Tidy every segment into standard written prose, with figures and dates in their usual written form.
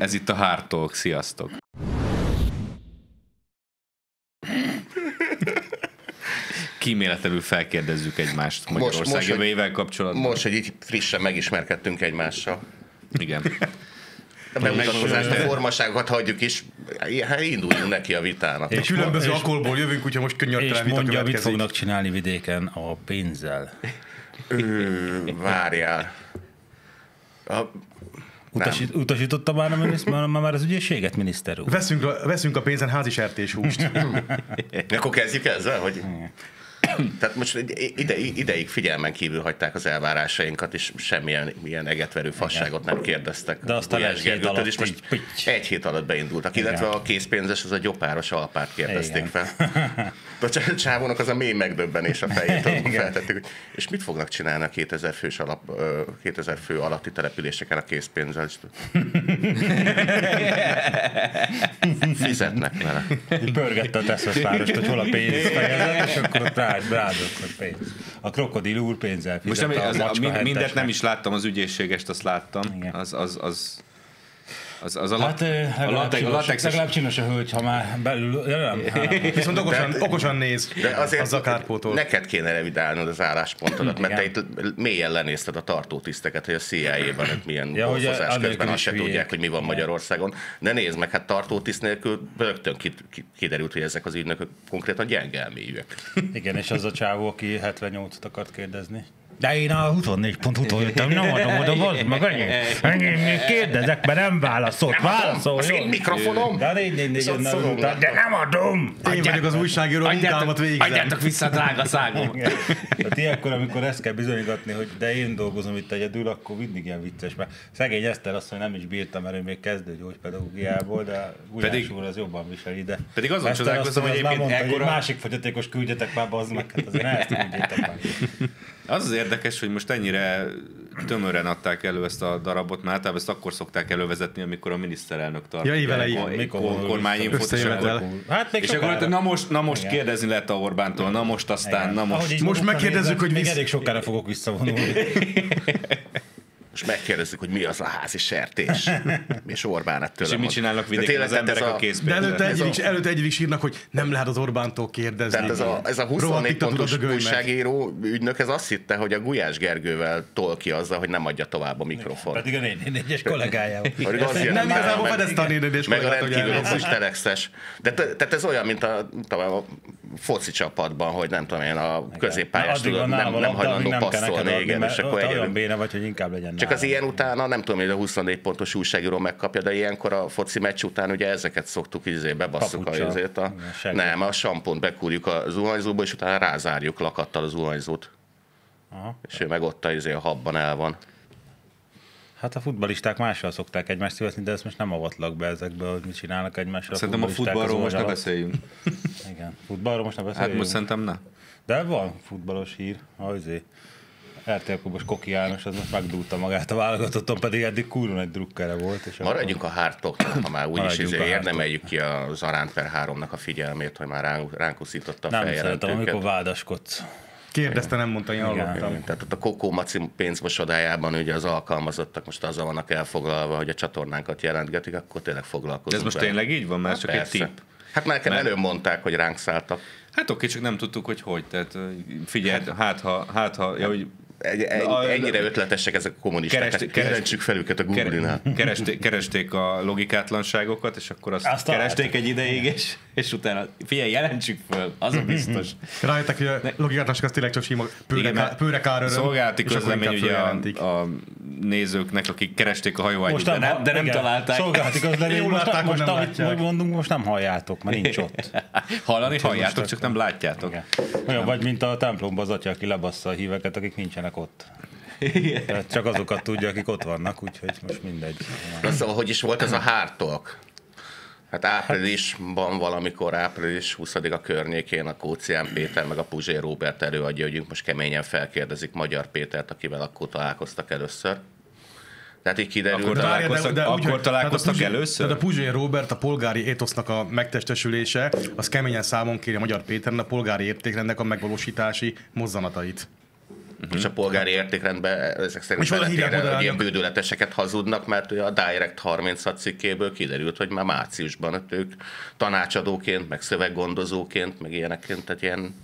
Ez itt a Hard Talk, sziasztok! Kíméletlenül felkérdezzük egymást Magyarország jövőjével kapcsolatban. Most, hogy így frissen megismerkedtünk egymással. Igen. A bemutatkozást, a formaságokat hagyjuk is, hát induljunk neki a vitának. És különböző alkoholból jövünk, úgyhogy most könnyörtelen vita mondja, következik. mit fognak csinálni vidéken a pénzzel. Várjál. Utasította már az ügyészséget, miniszter úr? Veszünk a pénzen házi sertéshúst. Akkor kezdjük ezzel, hogy... Tehát most ideig figyelmen kívül hagyták az elvárásainkat, és semmilyen ilyen egetverő fasságot nem kérdeztek. De aztán Gulyás Gergőtől, és most egy hét alatt beindultak. Illetve a készpénzes, az a gyopáros alpát kérdezték fel. A csávónak az a mély megdöbbenés a fejétől feltették, hogy és mit fognak csinálni a 2000 fő alatti településeken a készpénzzel? Fizetnek vele. Pörgette a Tesszosvárost, hogy hol a pénz fejezet, és akkor ott ráadott a pénz. A krokodil úr pénzzel fizet most mindet nem is láttam, az ügyészségest azt láttam. Az a latexes... Legalább csinos a hölgy, ha már belül... Viszont okosan néz, de azért azzal kárpótol. Neked kéne revidálnod az álláspontodat, mert te itt mélyen lenézted a tartótiszteket, hogy a CIA-ban milyen golfozás közben azt se tudják, hogy mi van Magyarországon. De nézd meg, hát tartótiszt nélkül rögtön kiderült, hogy ezek az ügynökök konkrétan gyenge elmélyűek. Igen, és az a csávó, aki 78-ot akart kérdezni. De én a 24.hu-tól jöttem, nem adom oda, bazd meg, annyi kérdezek, mert nem válaszolt, válaszol, jó? Mikrofonom? De nem adom! Én vagyok az újságíró, munkámat végzem. Adjátok vissza a drága szágom! Tehát ilyenkor, amikor ezt kell bizonygatni, hogy de én dolgozom itt egyedül, akkor mindig ilyen vicces, mert szegény Eszter azt, hogy nem is bírtam, mert ő még kezdő gyógypedagógiából, de Gulyás úr az jobban viseli, de... Pedig azon csodálkozom, hogy egyébként ekkora... Másik fogyatékos küldjetek már, bazd meg, hát azért ne ezt küldjétek már. Az érdekes, hogy most ennyire tömören adták elő ezt a darabot, mert általában ezt akkor szokták elővezetni, amikor a miniszterelnök tart. Ja, évele kormányinfót. És akkor na most kérdezni lehet a Orbántól, na most aztán, na most. Most megkérdezzük, hogy még elég sokára fogok visszavonulni. Most megkérdezzük, hogy mi az a házi sertés. És Orbán ettől. És mit csinálnak vidéken az emberek a készpénzzel? De előtte egyik sírnak, hogy nem lehet az Orbántól kérdezni. Tehát ez a 24 pontos újságíró ügynök, ez azt hitte, hogy a Gulyás Gergővel tol ki azzal, hogy nem adja tovább a mikrofon. Pedig a 4-4-es kollégájával. Nem igazából fedezte a 4-4-es meg a rendkívül okos telexes. De tehát ez olyan, mint a foci csapatban, hogy nem tudom én, a középpályás nem hajlandó passzolni. Igen, és akkor olyan béne vagy, hogy inkább legyen. Csak az ilyen utána, nem tudom, hogy a 24 pontos újságíró megkapja, de ilyenkor a foci meccs után ugye ezeket szoktuk bebasszuk a sampont bekúrjuk a zuhanyzóba, és utána rázárjuk lakattal a zuhanyzót. És ő meg ott a habban el van. Hát a futballisták mással szokták egymást szívezni, de ezt most nem avatlak be ezekbe, hogy mit csinálnak egymással. Szerintem a futballról most ne beszéljünk. Igen, futballról most ne beszéljünk. Hát most szerintem ne. De van futballos hír, RTL Klubos Koki János, az most megdúlta magát a válogatotton, pedig eddig kurva nagy drukkere volt. És maradjunk a Hard Talknál, ha már úgyis érdemeljük ki az Arán per 3-nak a figyelmét, hogy már ránk uszította a feljelentőket. Nem szeretem, amikor vádaskodsz. Kérdezte, nem mondta, én hallottam. Tehát ott a Kokó Maci pénzmosodájában ugye az alkalmazottak most azzal vannak elfoglalva, hogy a csatornánkat jelentgetik, akkor tényleg foglalkozunk. De ez most tényleg így van? Már csak egy tipp. Hát már nekem előbb mondták, hogy ránk szálltak. Hát oké, csak nem tudtuk, hogy. Tehát figyelj, hát ha hogy ennyire ötletesek ezek a kommunisták. Kerestsük fel őket a Google-nál. Keresték a logikátlanságokat, és akkor azt keresték egy ideig, és utána figyelj, jelentsük föl, az a biztos. Rájöttek, hogy a logikátlanság az tényleg csak sima pőrekáröröm. Szolgálati közlemény ugye a nézőknek, akik keresték a hajóágyút, de nem találták. Szolgálati közlemény, most amit mondunk, most nem halljátok, mert nincs ott. Hallani halljátok, csak nem látjátok. Olyan vagy, mint a templomban az atya, aki lebassza a híveket, akik nincsenek ott. Csak azokat tudja, akik ott vannak, úgyhogy most mindegy. Szóval, hogy is volt ez a Hard Talk? Hát áprilisban valamikor, április 20-a környékén a Kócián Péter meg a Puzsé Róbert előadja, hogy most keményen felkérdezik Magyar Pétert, akivel akkor találkoztak először. Tehát így kiderült. Akkor találkoztak először? Tehát a Puzsé Róbert, a polgári étosznak a megtestesülése, az keményen számon kéri a Magyar Péteren a polgári értékrendnek a megvalósítási mozzanatait. És a polgári értékrendben ezek szerint És oda hívják beletér, hogy ilyen moderálnak. bődületeseket hazudnak, mert ugye a Direct 36 cikkéből kiderült, hogy már márciusban ők tanácsadóként, meg szöveggondozóként, meg ilyenekként, tehát ilyen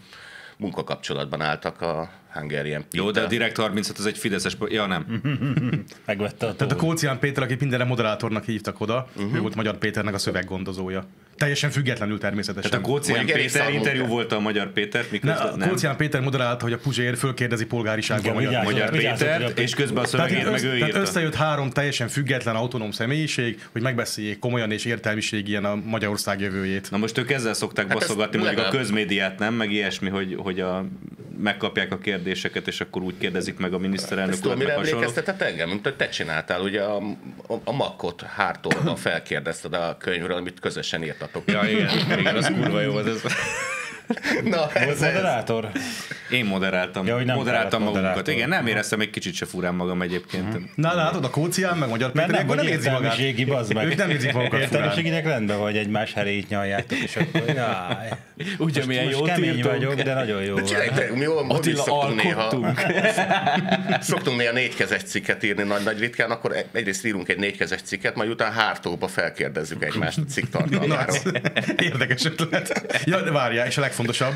munkakapcsolatban álltak a Hungarian Pete-tel. Jó, de a Direct 36 az egy fideszes... Ja, nem. Megvette a Tehát a tót. Kócián Péter, akit mindenre moderátornak hívtak oda, ő volt Magyar Péternek a szöveggondozója. Teljesen függetlenül természetesen. Tehát a Kócián Mondjuk elég Péter szar interjú munka. volt a Magyar Pétert, miközben a Kócián Péter moderálta, hogy a Puzsér fölkérdezi polgáriságban Igen, a magyar vigyázz. Magyar Vigyázzat, hogy Pétert, a- és közben a Tehát, szövegét meg ő tehát írta. összejött 3 teljesen független, autonóm személyiség, hogy megbeszéljék komolyan és értelmiség ilyen a Magyarország jövőjét. Na most ők ezzel szokták Hát ez baszogatni mondjuk a legalább- közmédiát, nem? Meg ilyesmi, hogy megkapják a kérdéseket, és akkor úgy kérdezik meg a miniszterelnök Ezt tudom, urat, mire meg hasonló. emlékeztetett engem, mint hogy te csináltál, ugye a Makkot Hártóban felkérdezted a könyvről, amit közösen írtatok. Ja, igen, az kurva jó volt ez. Na, Volt ez moderátor? Én moderáltam. Ja, hogy nem Moderáltam kellett magunkat. moderátor. Igen, nem éreztem egy kicsit se furán magam egyébként. Na látod, a Kócián meg Magyar Mert Péter, nem akkor vagy nem érzi magát. értelmiségi, bazd meg. Ők nem érzik magukat furán. Értelmiséginek rendben vagy, egymás heréit nyaljátok, és akkor jaj. Ugye milyen Most jót kemény írtunk. vagyok, de nagyon jó. mi jól Attila, szoktunk néha, alkottunk. szoktunk néha 4-kezes cikket írni nagy ritkán, akkor egyrészt írunk egy 4-kezes cikket, majd utána Hártóba felkérdezzük egymást a cikk Na, tartalmáról. ez érdekes ötlet. Ja, de várjál, és a legfontosabb,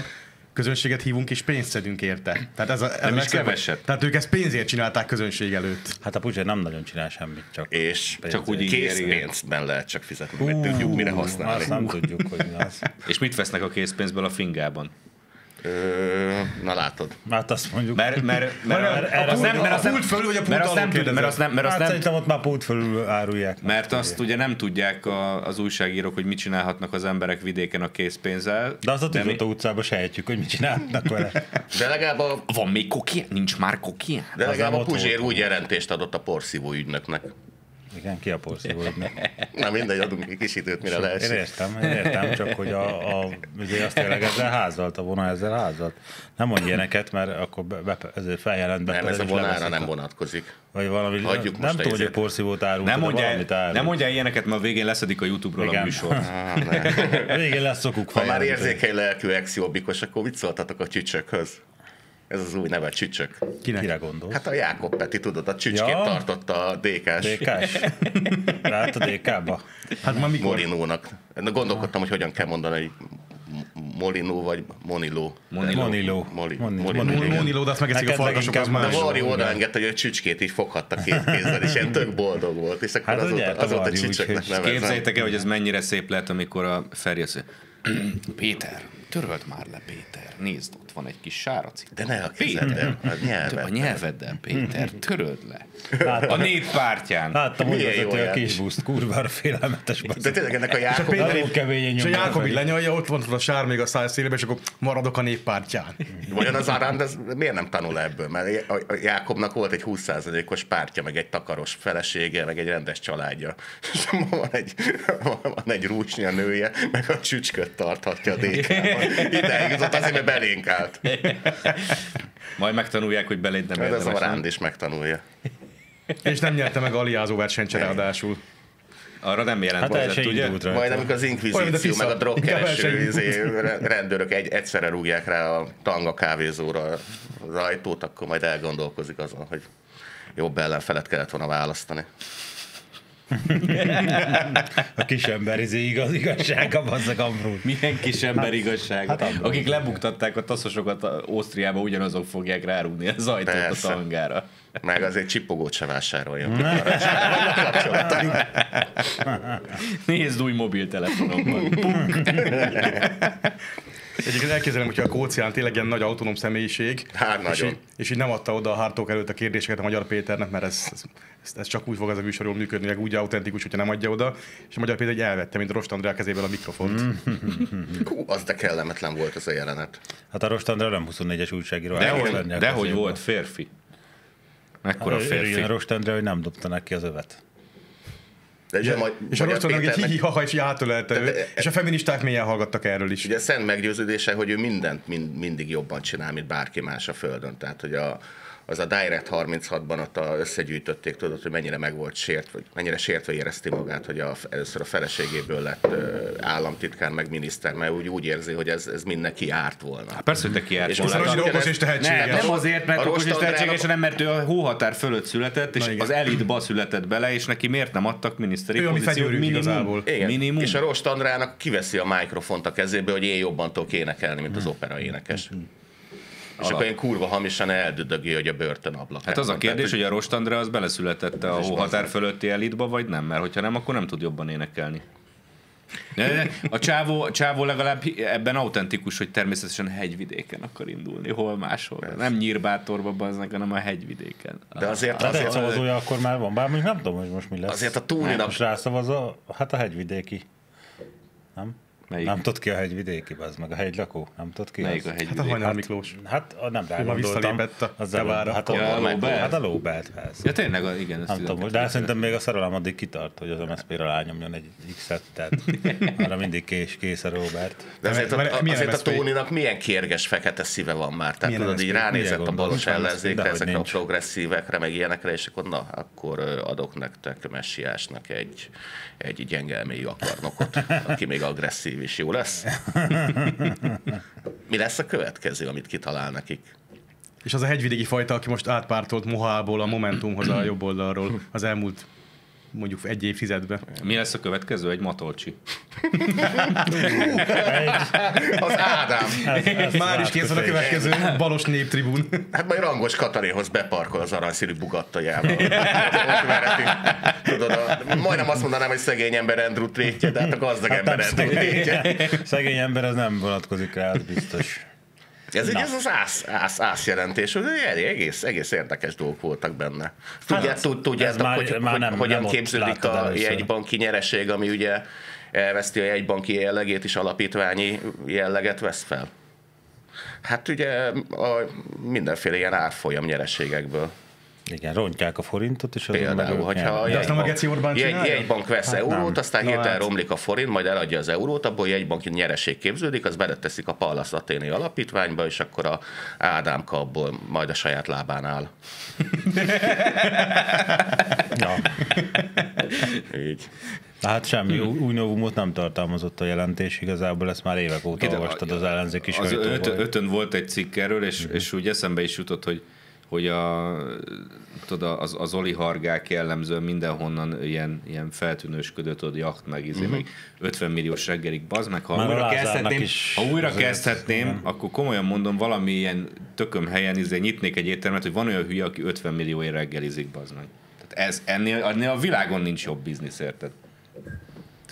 közönséget hívunk és pénzt szedünk érte. Tehát ez a Nem is legszebb- keveset. Tehát ők ezt pénzért csinálták közönség előtt. Hát a Puzsér nem nagyon csinál semmit, csak És Csak úgy ígér, igen. készpénzben lehet csak fizetni, mert tudjuk mire használni. azt nem tudjuk, hogy mi az. És mit vesznek a készpénzből a fingában? Na látod. Hát azt mondjuk. Mert A pult fölül, vagy a pult mert azt alul nem tud, mert azt nem, mert azt Hát nem, szerintem ott már pult fölül árulják. mert azt ugye nem tudják az újságírók, hogy mit csinálhatnak az emberek vidéken a készpénzzel. De azt a mi- Tűzoltó utcában sejtjük, hogy mit csinálnak vele. De legalább Van még kokián? Nincs már kokián? de legalább nem a ott Puzsér volt. úgy jelentést adott a porszívó ügynöknek. Igen, ki a porszívóidnak. Na mindegy, adunk egy kis időt, mire Én lehet. értem, csak hogy ugye azt tényleg ezzel házalt, a vonal ezzel házalt. Nem mondj ilyeneket, mert akkor ezért feljelent be. Nem, ez a vonára nem vonatkozik. Vagy valami, Hagyjuk nem most tudom, hogy a ezért. porszívót árult, Nem de valamit mondjál, árult. nem mondjál ilyeneket, mert a végén leszedik a YouTube-ról a Igen. műsor. A végén lesz szokuk Ha már feljelenteni. érzékeny lelkű ex-jobbikos, akkor mit szóltatok a csücsökhöz? Ez az új neve, csücsök. Kire gondol? Hát a Jákob Peti, tudod, a csücskét Ja. tartotta a DK-s DK-s? Rát a DK-ba? Hát már mikor? Molinónak. Gondolkodtam, hogy hogyan kell mondani, hogy Molinó vagy Moniló. Moniló. Moniló, de azt megeszik a Neked farkasok, az leginkább más. De Mari odaengedte, hogy a csücskét így foghatta 2 kézzel, és ilyen tök boldog volt. És akkor Hát ugye, azóta Varjú, csücsöknek úgyhogy nevezem. Képzeljétek el, hogy ez mennyire szép lehet, amikor a Feri azt mondja, Péter, töröld már le, Péter. Nézd, ott van egy kis sára cikk. De ne a Péter, kezeddel, a a nyelved. nyelveddel, Péter, töröld le. A néppártyán. Láttam, hogy Milyen jó vezető a jár. kis buszt, kurvára félelmetes De baszik. tényleg ennek a Jákob... Péter Nagyon keményen És a nyomja Jákob így felé. lenyalja, ott van a sár még a száj szélében, és akkor maradok a néppártyán. Vajon az Aránd, ez miért nem tanul ebből? Mert a Jákobnak volt egy 20%-os pártja, meg egy takaros felesége, meg egy rendes családja. És van egy rúsnya nője, meg a csücsköt tarthatja a DK-ban. Ideig jutott azért, mert belénk állt. Majd megtanulják, hogy beléd nem Ez az érdemes. Aránd is megtanulja. És nem nyerte meg a aliázó versenyt se ráadásul. Arra nem jelent Hát el vezet, se ugye? indult Majd rajta. amikor az Olyan, mint inkvizíció, a meg a Tisza. drogkereső Igen, rendőrök egyszerre rúgják rá a tanga kávézóra az ajtót, akkor majd elgondolkozik azon, hogy jobb ellenfelet kellett volna választani. A kisember igazsága, bazzak Amrút. Milyen kis ember igazság. hát abból Akik van. lebuktatták a taszosokat Ausztriába, ugyanazok fogják rárúgni az ajtót Persze. a tangára. Meg azért csipogót se vásároljon. Vannak kapcsolataink. Nézd új mobiltelefonomban. Egyébként elképzelem, hogyha a Kócián tényleg ilyen nagy autonóm személyiség, Hát nagyon. és így nem adta oda a Hártók előtt a kérdéseket a Magyar Péternek, mert ez csak úgy fog ez a műsor jól működni, meg úgy autentikus, hogyha nem adja oda, és a Magyar Péter egy elvette, mint Rost Andrá kezéből a mikrofont. Hú, az de kellemetlen volt ez a jelenet. Hát a Rost Andrá nem 24-es újságíró. el kell venni a Dehogy kezéből. volt férfi. Mekkora Örüljön férfi. a Rost Andrá, hogy nem dobta neki az övet. De ugye És a Rost Andrá egy Péternek- hihi-haha, és átölelte De- őt, és a feministák mélyen hallgattak erről is. Ugye szent meggyőződése, hogy ő mindent mindig jobban csinál, mint bárki más a Földön. Tehát, hogy a az a Direct 36-ban ott összegyűjtötték, tudod, hogy mennyire meg volt sértve, mennyire sértve érezti magát, hogy először a feleségéből lett államtitkár, meg miniszter, mert úgy érzi, hogy ez mindenki árt volna. Hát persze, hogy neki járt És volna. Szóval annyira okos és tehetséges. Nem azért, mert okos és Rost tehetséges, Andrának- hanem mert ő a hóhatár fölött született, és az elitba született bele, és neki miért nem adtak miniszteri Ő, ami pozíciót? fegyőrünk igazából. Igen. Minimum. És a Rost Andrának kiveszi a mikrofont a kezébe, hogy én jobban tudok énekelni, mint az opera énekes. És akkor ilyen kurva hamisan eldödögi, hogy a bőrtön ablakában. Hát az a kérdés, hogy a Rost Andrá az beleszületett a hóhatár fölötti elitba, vagy nem? Mert hogyha nem, akkor nem tud jobban énekelni. A csávó legalább ebben autentikus, hogy természetesen hegyvidéken akar indulni, hol máshol. Nem Nyírbátorba bazdnek, hanem a hegyvidéken. De azért, Hát egy azért, szavazója akkor már van, bár még nem tudom, hogy most mi lesz. azért a Tóninak... Most rászavaz hát a hegyvidéki. Nem? Melyik? Nem tudod ki a hegyvidéki, az meg a hegylakó? Nem tudod ki Melyik az? a Hát a hegyvidék? Hajnal Miklós. Hát nem rá Ő ma gondoltam. visszalépett a Az Javára. Hát Ja, a Lóbert. Hát a Lóbert, persze. Ja tényleg, igen. Nem tudom, de azt szerintem még a szerelem addig kitart, hogy az MSZP-re rányomjon egy X-et, tehát arra mindig kész a Róbert. De azért, Milyen azért a MSZP? Tóninak milyen kérges fekete szíve van már. Tehát Milyen tudod, így MSZP? ránézett Mire a balos gondolsz? ellenzékre, Dehogy ezekre a nincs. progresszívekre, meg ilyenekre, és akkor na, akkor adok nektek messiásnak egy gyengelmélyű akarnokot, aki még agresszív is. Jó lesz? Mi lesz a következő, amit kitalál nekik? És az a hegyvidéki fajta, aki most átpártolt Mohából a Momentumhoz a jobb oldalról az elmúlt mondjuk egy évtizedben. Mi lesz a következő? Egy Matolcsi. Az Ádám. Már is kész van a következő balos néptribún. Hát majd Rangos Katalinhoz beparkol az aranyszínű bugattajával. Ott vereti. Tudod, majdnem azt mondanám, hogy szegény ember Andrew Tate-je, de hát a gazdag ember nem Andrew Tate-je. Szegény ember, az nem vonatkozik rá, az biztos. Ez az ász jelentés, hogy egész érdekes dolgok voltak benne. Tudjátok, ez már nem hogyan ott képződik láttad a először. jegybanki nyereség, ami ugye elveszti a jegybanki jellegét, és alapítványi jelleget vesz fel? Hát ugye mindenféle ilyen árfolyam nyereségekből. Igen, rontják a forintot, és azon Például, meg hogyha De azt nem a Geci Orbán csinálja? jegybank vesz Hát eurót, nem. aztán Na hirtelen hát. romlik a forint, majd eladja az eurót, abból jegybanki nyereség képződik, az beleteszik a Pallas Athéni alapítványba, és akkor a Ádámka abból majd a saját lábán áll. Ja. Így. Hát semmi új novumot nem tartalmazott a jelentés, igazából ezt már évek óta olvastad az ellenzéki Az sajtóban. ötön volt egy cikk erről, és úgy eszembe is jutott, hogy az oligarchák jellemzően mindenhonnan ilyen feltűnősködő, tudod, jacht meg, meg 50 milliós reggelig, bazd meg, Már a Lázárnak is ha újra azért, kezdhetném, igen. akkor komolyan mondom, valami ilyen tököm helyen nyitnék egy éttermet, hogy van olyan hülye, aki 50 millióért reggelizik, bazd meg. Tehát ennél a világon nincs jobb biznisz, érted?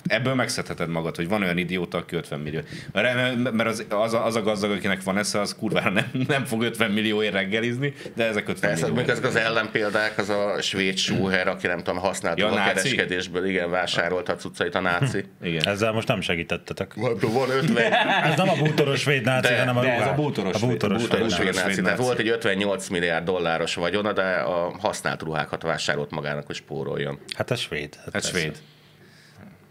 Ebből megszedheted magad, hogy van olyan idióta, aki 50 millió. Mert az a gazdag, akinek van esze, az kurvára nem fog 50 millióért reggelizni, de ezek 50 Persze, millió. ezek az ellenpéldák, az a svéd Schuher, aki nem tudom, használta Ja, a náci? kereskedésből, igen, vásárolta a cuccait a náci. Igen. Ezzel most nem segítettetek. Van 50 Ez nem a bútoros svéd náci, hanem a de ez ruhás. a bútoros a bútoros svéd. svéd bútoros náci. svéd náci. svéd Tehát náci. volt egy 58 milliárd dolláros vagyona, de a használt ruhákat vásárolt magának, hogy spóroljon. Hát a svéd. Hát persze. svéd.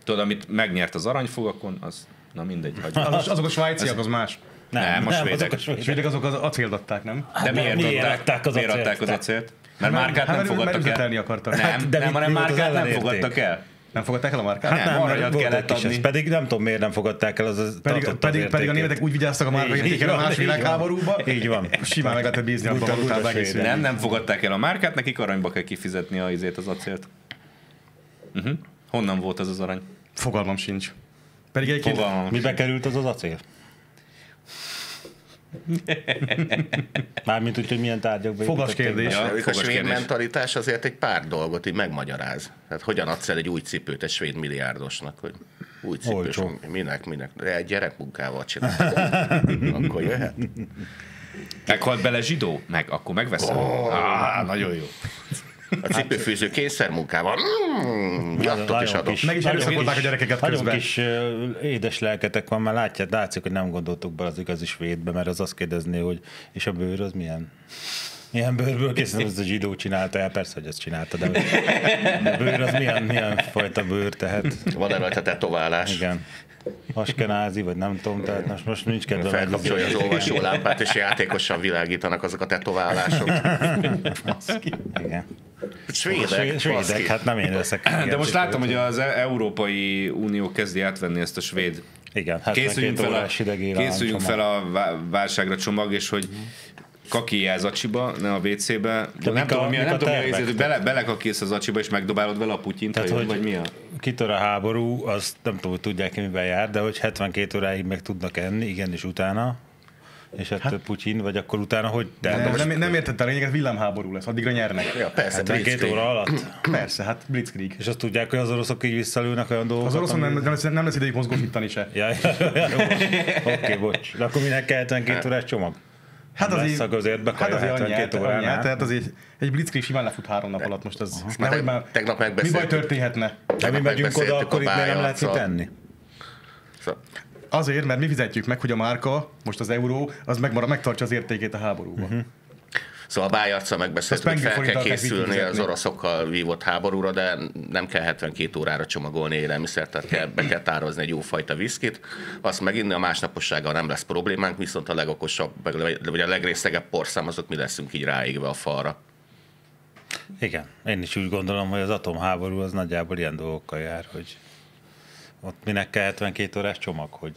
Tudod, amit megnyert az aranyfogakon, az, na mindegy, hagyjuk. Azok a svájciak, az más. Nem, a svédek. azok a svédek. Svédek azok az acélt adták, nem? De miért adták az acélt? acélt? Mert márkát nem mert fogadtak el. üzletelni akartak. Nem, de nem, mi hanem volt az márkát nem ellenérték? fogadtak el. Nem fogadták el a márkát? Nem, aranyat volt kellett egy kis, adni. ez pedig nem tudom, miért nem fogadták el, az Pedig a németek úgy vigyáztak a márkaértékére a második világháborúba. Így van. Simán meg lehetett bízni abban a valutában egész világ. Nem fogadták el a márkát, nekik aranyba kell kifizetni az acélt. Honnan volt az arany? Fogalmam sincs. Pedig egyébként Fogalmam. Mibe került az acél? Mármint úgy, hogy milyen tárgyakba Fogas építették kérdés. be. Ja, A fogas svéd kérdés. mentalitás azért egy pár dolgot így megmagyaráz. Tehát hogyan adsz el egy új cipőt egy svéd milliárdosnak, hogy új cipős, Olcsó. minek? Egy gyerekmunkával csinálod. Akkor jöhet. Meghalt bele zsidó? Akkor megveszem. Nagyon jó. A cipőfűző kényszermunkával. Jattot is adok. meg is erőszakolták a gyerekeket Nagyon közben. kis édes lelketek van, már látszik, hogy nem gondoltuk be az igazi svédbe, mert az azt kérdezné, hogy és a bőr az milyen? Ilyen bőrből készül, ez a zsidó csinálta el, persze, hogy ezt csinálta, de a bőr az milyen fajta bőr, tehát... Van-e rajta tetoválás? Igen. Askenázi, vagy nem tudom, tehát most nincs kedve. Felkapcsolja az olvasólámpát, és játékosan világítanak azok a tetoválások. Igen. Svédek, hát nem én leszek. De most látom, hogy az Európai Unió kezdi átvenni ezt a svéd. Igen, hát készüljünk fel a válságra csomag, és hogy kakilj az acsiba, ne a WC-be. Nem tudom, hogy belekakilsz az acsiba, és megdobálod vele a Putyint, tehát, vagy mi a... Kitör a háború, azt nem tudom, hogy tudják, mivel jár, de hogy 72 óráig meg tudnak enni, igenis utána. És hát Putyin, vagy akkor utána, hogy... Nem értette a lényeget, villámháború lesz, addigra nyernek. Ja, persze, 72 óra alatt? Persze, hát blitzkrieg. És azt tudják, hogy az oroszok így visszalőnek olyan dolgokat? Az oroszok nem lesz idejük mozgósítani se. Oké, bocs. De akkor minek kell 72 órás csomag? Hát azért bekajja 72 óránál. Tehát azért egy blitzkrieg simán lefut 3 nap alatt most ez. Tegnap megbeszéltük. Mi baj történhetne? De mi megyünk oda, akkor itt nem lehet mit tenni. Azért, mert mi fizetjük meg, hogy a márka, most az euró, az megtartsa az értékét a háborúban. Szóval a Bájarccal megbeszéltük, hogy fel kell készülni az oroszokkal vívott háborúra, de nem kell 72 órára csomagolni élelmiszert, tehát be kell tározni egy jófajta viszkit, azt meginni, a másnapossággal nem lesz problémánk, viszont a legokosabb, vagy a legrészegebb porszám, azok mi leszünk így ráégve a falra. Igen, én is úgy gondolom, hogy az atomháború az nagyjából ilyen dolgokkal jár, hogy ott minek kell 72 órás csomag, hogy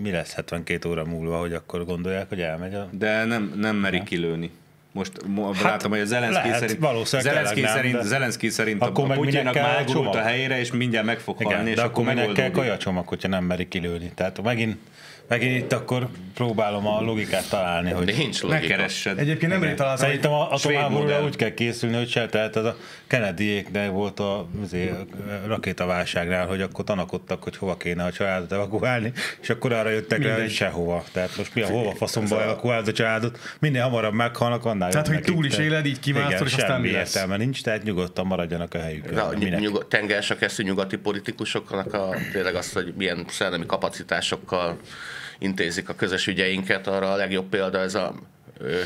mi lesz 72 óra múlva, hogy akkor gondolják, hogy elmegy a... De nem merik kilőni. Most látom, hogy a Zelenszky szerint a Putyinnak már elgurult a helyére, és mindjárt meg fog halni, és de akkor minek megoldódik. kell kajacsomag, hogyha nem merik kilőni. Tehát megint itt akkor próbálom a logikát találni, hogy... Nincs logika. Ne keressed. Egyébként nem merik találni. Szerintem a atomháborúra úgy kell készülni, hogy se, tehát ez a Kennedy-éknek volt a rakétaválságnál, hogy akkor tanakodtak, hogy hova kéne a családot evakuálni, és akkor arra jöttek rá, hogy sehova. Tehát most hova faszomba evakuálod a családot, minél hamarabb meghalnak, annál tehát, hogy túl is éled, így kimászol, és aztán mi lesz? Értelme nincs, tehát nyugodtan maradjanak a helyükön. Tengersakeszű nyugati politikusoknak tényleg azt, hogy milyen szellemi kapacitásokkal intézik a közös ügyeinket, arra a legjobb példa ez a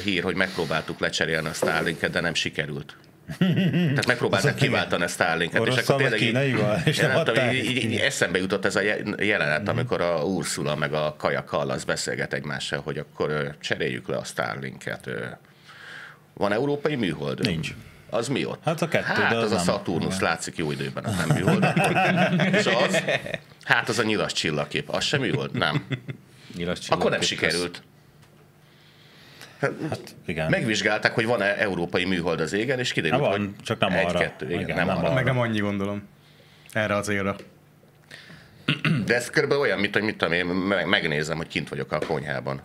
hír, hogy megpróbáltuk lecserélni a Starlinket, de nem sikerült. Tehát megpróbálták kiváltani a Starlinket, és akkor tényleg így eszembe jutott ez a jelenet, amikor a Ursula meg a Kaja Kallas beszélget egymással, hogy akkor cseréljük le a Starlinket. Van európai műhold? Nincs. Az mi ott? Hát a kettő, hát de az a Saturnus látszik jó időben, az nem műhold. És az? Hát az a nyilas csillagkép. Az sem műhold? Nem. Akkor nem sikerült. Hát igen. Megvizsgálták, hogy van-e európai műhold az égen, és kiderült, van, hogy csak nem arra. Nem arra. Meg nem annyi, gondolom. Erre az élre. De ez körülbelül olyan, mint hogy mit tudom én, megnézem, hogy kint vagyok a konyhában.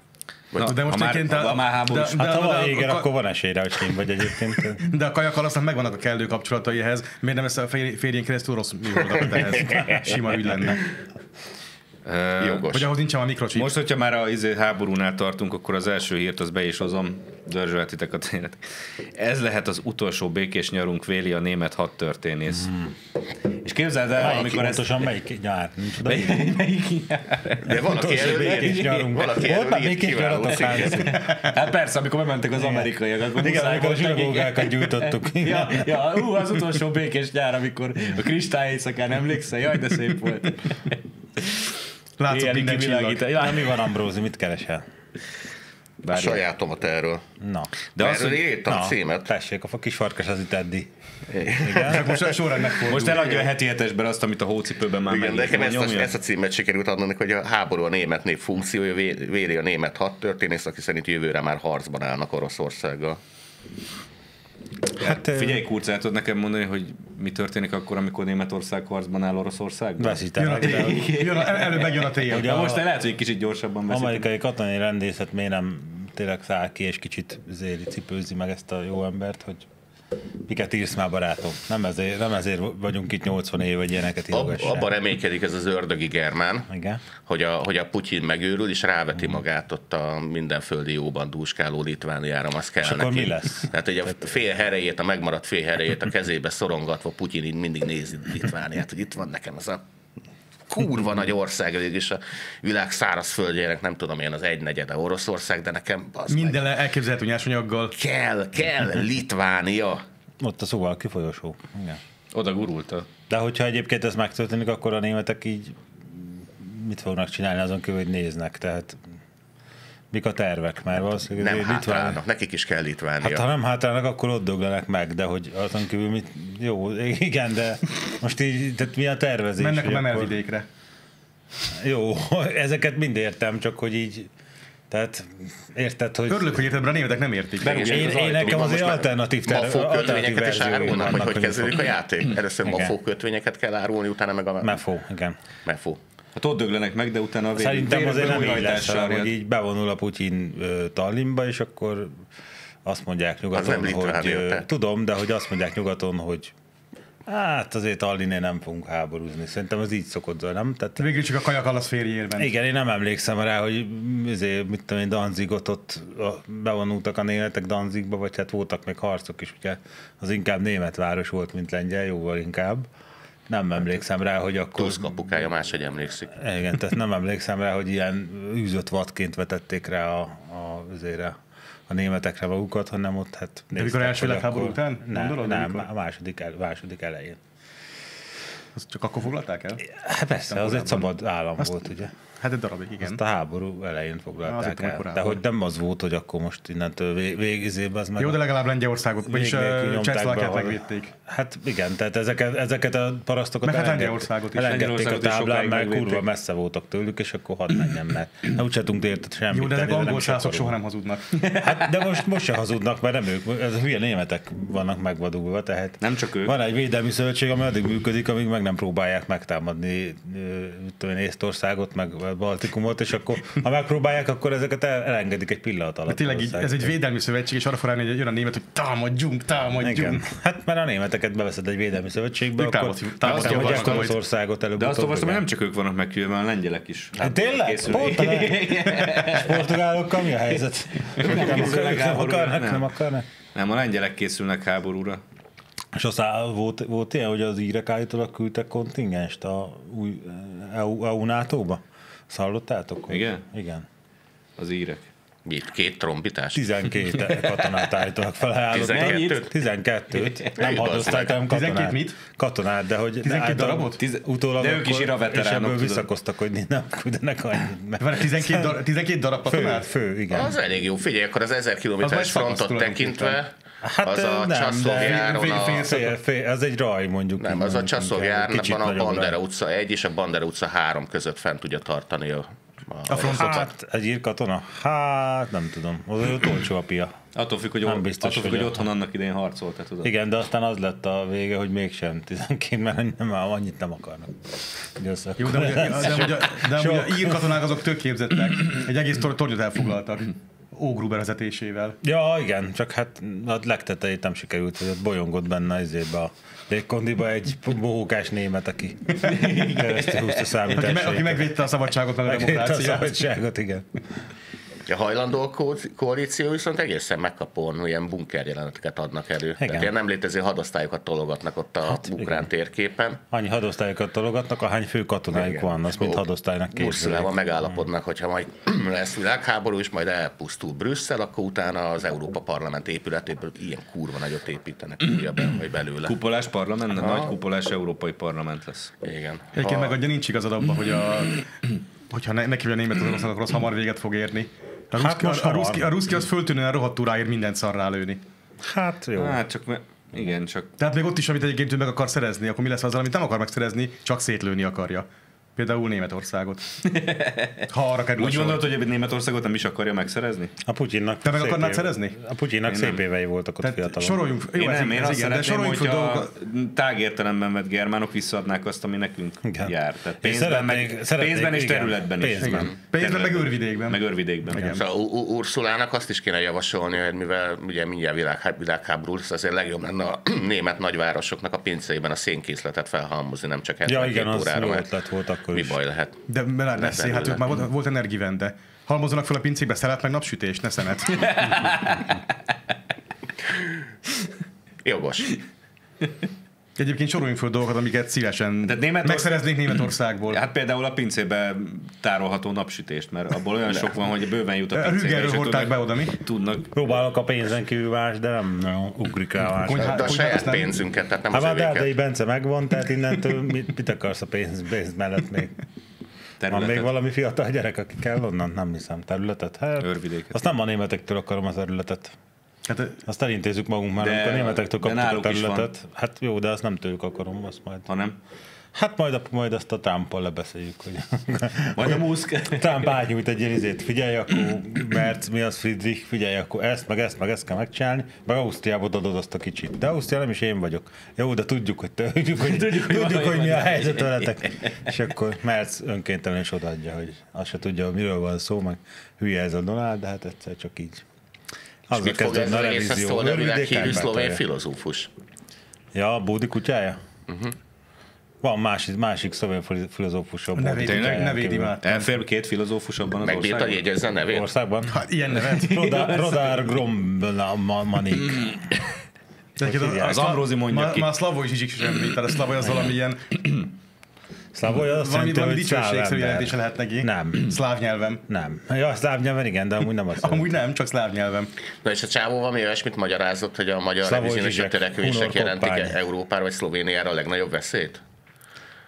De most ha már háborús. Hát ha van égen, akkor van esélyre, hogy kint vagy egyébként. De a Kaja Kallasznak megvannak a kellő kapcsolatai ehhez. Miért nem ezt a férjén keresztül rossz műholdakat ehhez? Sima ügy lenne. Jogos. Vagy ahhoz nincsen a mikrocsip. Most, hogyha már a háborúnál tartunk, akkor az első hírt az be is hozom, dörzsöltitek a tényet. Ez lehet az utolsó békés nyarunk, véli a német hadtörténész. És képzeld el, amikor ez... melyik nyár? Melyik nyár? De valaki erről kiváló cikket. Hát persze, amikor bementek az amerikaiak. Igen, amikor a zsinagógákat gyújtottuk. Az utolsó békés nyár, amikor a kristály éjszakán emlékszel? Jaj, de szép volt. Látszott minden csillag. Na, mi van, Ambrózi, mit keresel? A sajátomat erről. Na. De azt, hogy írtam címet. Tessék, a kis farkas az itt eddig. Igen? Most a sorrend megfordul. Most eladja a heti hetesben azt, amit a hócipőben már igen, nekem ezt a címet sikerült adni, hogy a háború a német nép funkciója, véli a német hadtörténész, aki szerint jövőre már harcban állnak Oroszországgal. Hát, figyelj, Kurcál, tudod nekem mondani, hogy mi történik akkor, amikor Németország harcban áll Oroszországban? Veszítenek. Előbb megjön a tél. De most lehet, hogy egy kicsit gyorsabban veszik. Amerikai katonai rendészet miért nem tényleg száll ki, és kicsit cipőzi meg ezt a jó embert, hogy miket írsz már, barátom? Nem ezért vagyunk itt 80 év, vagy ilyeneket írogassál. Abban reménykedik ez az ördögi germán, igen? Hogy a Putyin megőrül, és ráveti magát ott a mindenföldi jóban dúskáló Litvániára, az kell neki. És akkor mi lesz? Tehát, hogy a megmaradt fél herejét a kezébe szorongatva Putyin így mindig nézi Litvániát, hogy itt van nekem az a kurva nagy ország, és a világ szárazföldjének nem tudom én az 1/4 Oroszország, de nekem minden elképzelhető nyersanyaggal. Kell Litvánia. Ott a Szuwałki folyosó. Igen. Oda gurulta. De hogyha egyébként ez megtörténik, akkor a németek így mit fognak csinálni azon kívül, hogy néznek? Tehát mik a tervek? Mert valószínűleg Nem hátrálnak, nekik is kell Litvánia. Hát ha nem hátrálnak, akkor ott döglenek meg, de hogy azon kívül mit... Jó, igen, de most így, tehát mi a tervezés? Mennek a Memelvidékre. Jó, ezeket mind értem, csak hogy így... Tehát érted, hogy... Örülök, hogy érted, mert a németek nem értik. Én nekem azért alternatív kötvényeket is árulnak, hogy kezdődik a játék. Először Igen. MAFO kötvényeket kell árulni, utána meg a... MEFO, igen. MEFO. Hát ott döglenek meg, de utána a Szerintem azért nem így lesz, végrehajtással hogy így bevonul a Putyin Tallinnba, és akkor azt mondják nyugaton, hogy... Tudom, de hogy azt mondják nyugaton, hogy hát azért Tallinnnél nem fogunk háborúzni. Szerintem az így szokott, nem? Tehát, végül csak a kajakallasz férjében. igen, én nem emlékszem rá, hogy mit tudom én, Danzigot ott bevonultak a németek Danzigba, vagy hát voltak még harcok is, ugye az inkább német város volt, mint lengyel, jóval inkább. Nem emlékszem rá, hogy akkor... Tusk apukája máshogy emlékszik. Igen, tehát nem emlékszem rá, hogy ilyen űzött vadként vetették rá a németekre magukat, hanem ott hát... De mikor első világháború után? Nem, a második elején. Azt csak akkor foglalták el? Hát persze, az egy szabad állam volt, ugye? Hát egy darabig, igen. Azt a háború elején foglalták el. Korábban. De hogy nem az volt, hogy akkor most innentől végizében az meg... Jó, de legalább Lengyelországot, vagyis Csehszlovákiát megvédték. Hát igen, tehát ezeket a parasztokat meg Lengyelországot is. Elengedték a táblán, mert kurva messze voltak tőlük, és akkor hadd menjen, mert nem úgy se tudunk érted semmit. Jó, de ezek angol szászok soha nem hazudnak. Hát, de most se hazudnak, mert nem ők, ez a hülye németek vannak megvadulva, tehát nem csak ők. Van egy védelmi szövetség, ami addig működik, amíg meg nem próbálják megtámadni Észtországot, meg Baltikumot, és akkor ha megpróbálják, akkor ezeket elengedik egy pillanat alatt. Tényleg így, ez egy védelmi szövetség, és arra fog ráni, hogy jön a német, hogy támadjunk. Igen. Hát mert a németeket beveszed egy védelmi szövetségbe, akkor támadják Oroszországot előbb. De azt olvastam, hogy nem csak ők vannak megkülve, a lengyelek is. Hát tényleg? És portugálokkal mi a helyzet? Nem akarnak? Nem, a lengyelek készülnek háborúra. És aztán volt ilyen, hogy az írek állítólag küldtek kontingenst a új EU NATO-ba? Azt hallottátok? Igen? Igen. Az írek. Mit? 2 trombitás? 12 katonát állítólag felajánlott. 12-t. Nem hadosztályt, hanem katonát. 12 mit? Katonát, de hogy... 12 darabot? Utólag de ők is iraveteránok, és ebből tudod. visszakoztak, hogy nem küldenek annyit. Van 12 darab katonát? Fő, igen. Az elég jó. Figyelj, akkor az 1000 kilométeres frontot tekintve, hát az a Csaszovjáron az egy raj, mondjuk. Nem, az a Csaszovjárnban a Bandera utca 1 és a Bandera utca 3 között fent tudja tartani a frontot. Hát egy írkatona? Hát nem tudom. Az olcsó a pia. Attól függ, hogy otthon annak idején harcolt, tudod. Igen, de aztán az lett a vége, hogy mégsem 12, mert annyit nem akarnak. Jó, de ugye írkatonák azok tök képzettek. Egy egész tornyot elfoglaltak. Ógruber vezetésével. Ja, igen, csak hát a legtetejét nem sikerült, hogy ott bolyongott benne a légkondiba egy bohókás német, aki keresztül húzta számítást. Aki megvédte a szabadságot, meg a demokráciát. A szabadságot, igen. A hajlandó koalíció viszont egészen megkapóan ilyen bunker jeleneteket adnak elő. Tehát ilyen nem létező hadosztályokat tologatnak ott a ukrán térképen. Annyi hadosztályokat tologatnak, ahány fő katonájuk van, azt mint hadosztálynak képzelik. Urszulával megállapodnak, hogyha majd lesz világháború, és majd elpusztul Brüsszel, akkor utána az Európa Parlament épületéből ilyen kurva nagyot építenek újabban, vagy belőle. Kupolás parlament? Nagy kupolás európai parlament lesz. Igen. Egyébként megadja, nincs igazad abban, hogy hogyha neki a német az orosznak, akkor az hamar véget fog érni. A ruszki az föltűnően rohadtul ráér mindent szarrá lőni. Hát jó. Hát csak igen, csak... Tehát még ott is, amit egyébként meg akar szerezni, akkor mi lesz azzal, amit nem akar megszerezni, csak szétlőni akarja. Például Németországot. Ha arra kerül. Úgy gondolod, hogy Németországot nem is akarja megszerezni? A Putyinnak. Te meg akarnád szerezni? A Putyinnak szép évei voltak ott fiatalon. Soroljunk. Én azt szeretném, hogy a tágértelemben vett germánok visszaadnák azt, ami nekünk jár. Tehát pénzben és területben is. Pénzben meg őrvidékben. Meg őrvidékben. Szóval Ursulának azt is kéne javasolni, hogy mivel ugye mindjárt világháború lesz, azért legjobb lenne a német nagyvárosoknak a pincéiben a szénkészletet felhalmozni, nem csak 72 órára. Ja, igen, volt akkor mi is. Baj lehet? De lesz, hát ők már volt energivende. Halmozzanak fel a pincébe szelet meg napsütés, ne szemet. Jogos. Egyébként soroljunk föl dolgokat, amiket szívesen megszereznénk Németországból. Hát például a pincébe tárolható napsütést, mert abból olyan sok van, hogy bőven jut a pincébe. Rügerről hordták be oda, mi? Tudnak. Próbálok a pénzen kívül más, de nem ugrik rá más. De a saját pénzünket, tehát nem az Hát övéket. Erdei Bence megvan, tehát innentől mit akarsz a pénz mellett még? Van még valami fiatal gyerek, aki kell onnan? Nem hiszem. Területet? Hát, Őrvidéket. azt nem a németektől akarom a területet. Hát, Azt elintézzük magunk már, amikor a németektől kaptuk a területet. Hát jó, de azt nem tőlük akarom, azt majd. Ha nem? Hát majd azt a Trumpal lebeszéljük, hogy Majd a Musk. Trump átnyújt egy izét, figyelj akkor, mert mi az Friedrich, figyelj akkor ezt, meg ezt kell megcsinálni, meg Ausztriába adod azt a kicsit. De Ausztria nem is én vagyok. Jó, de tudjuk, hogy mi a helyzet veletek. És akkor Merz önkéntelen is odaadja, hogy azt se tudja, miről van szó, meg hülye ez a Donald, de hát egyszer csak így. És mit fog ez az egészhez szólni a világhírű szlovén filozófus? Ja, a Bódi kutyája? Van másik szlovén filozófusabb. Nevét imádtam. Elfér 2 filozófus abban az Megbírta országban? jegyezni a nevét? Országban? Hát ilyen nevet. Rodár Grombmanik. Az Ambrózi mondja ki. Már a Szlavoj is semmi, tehát a Szlavoj az valami ilyen... Szlavoj azt jelenti, valami hogy dicsőségszerű jelentése lehet neki. Nem. Szláv nyelvem. Nem. Ja, szláv nyelven igen, de amúgy nem azt Amúgy nem, csak szláv nyelvem. Na és a csávó valami olyasmit magyarázott, hogy a magyar Szlavoj revizionisták Zsizsek, törekvések Hunor jelentik Koppány. Európára vagy Szlovéniára a legnagyobb veszélyt?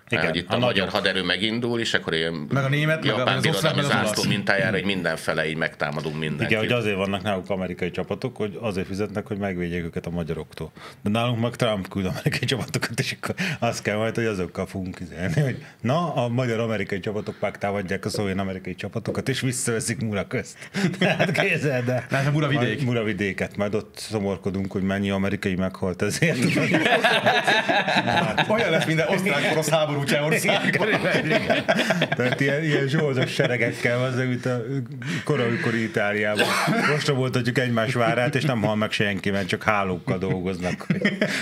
Igen, Hogy itt a a magyar nagyobb. haderő megindul, és akkor ilyen Meg a német, meg japán az osztrák, birodalmi meg az zászló olasz. mintájára, hogy mindenfele így megtámadunk mindenkit. Igen, hogy azért vannak náluk amerikai csapatok, hogy azért fizetnek, hogy megvédjék őket a magyaroktól. De nálunk meg Trump küld amerikai csapatokat, és akkor azt kell majd, hogy azokkal fogunk üzenni, hogy na, a magyar-amerikai csapatok megtámadják a szlovén-amerikai csapatokat, és visszaveszik Mura közt. Tehát képzeld el. Hát a Muravidék. Muravidéket, majd ott szomorkodunk, hogy mennyi amerikai meghalt ezért. Olyan lesz minden osztrák-orosz háború Csehországban. Tehát ilyen zsoldos seregekkel az, mint a korai Itáliában. Most voltatjuk egymás várát, és nem hal meg senki, mert csak hálókkal dolgoznak.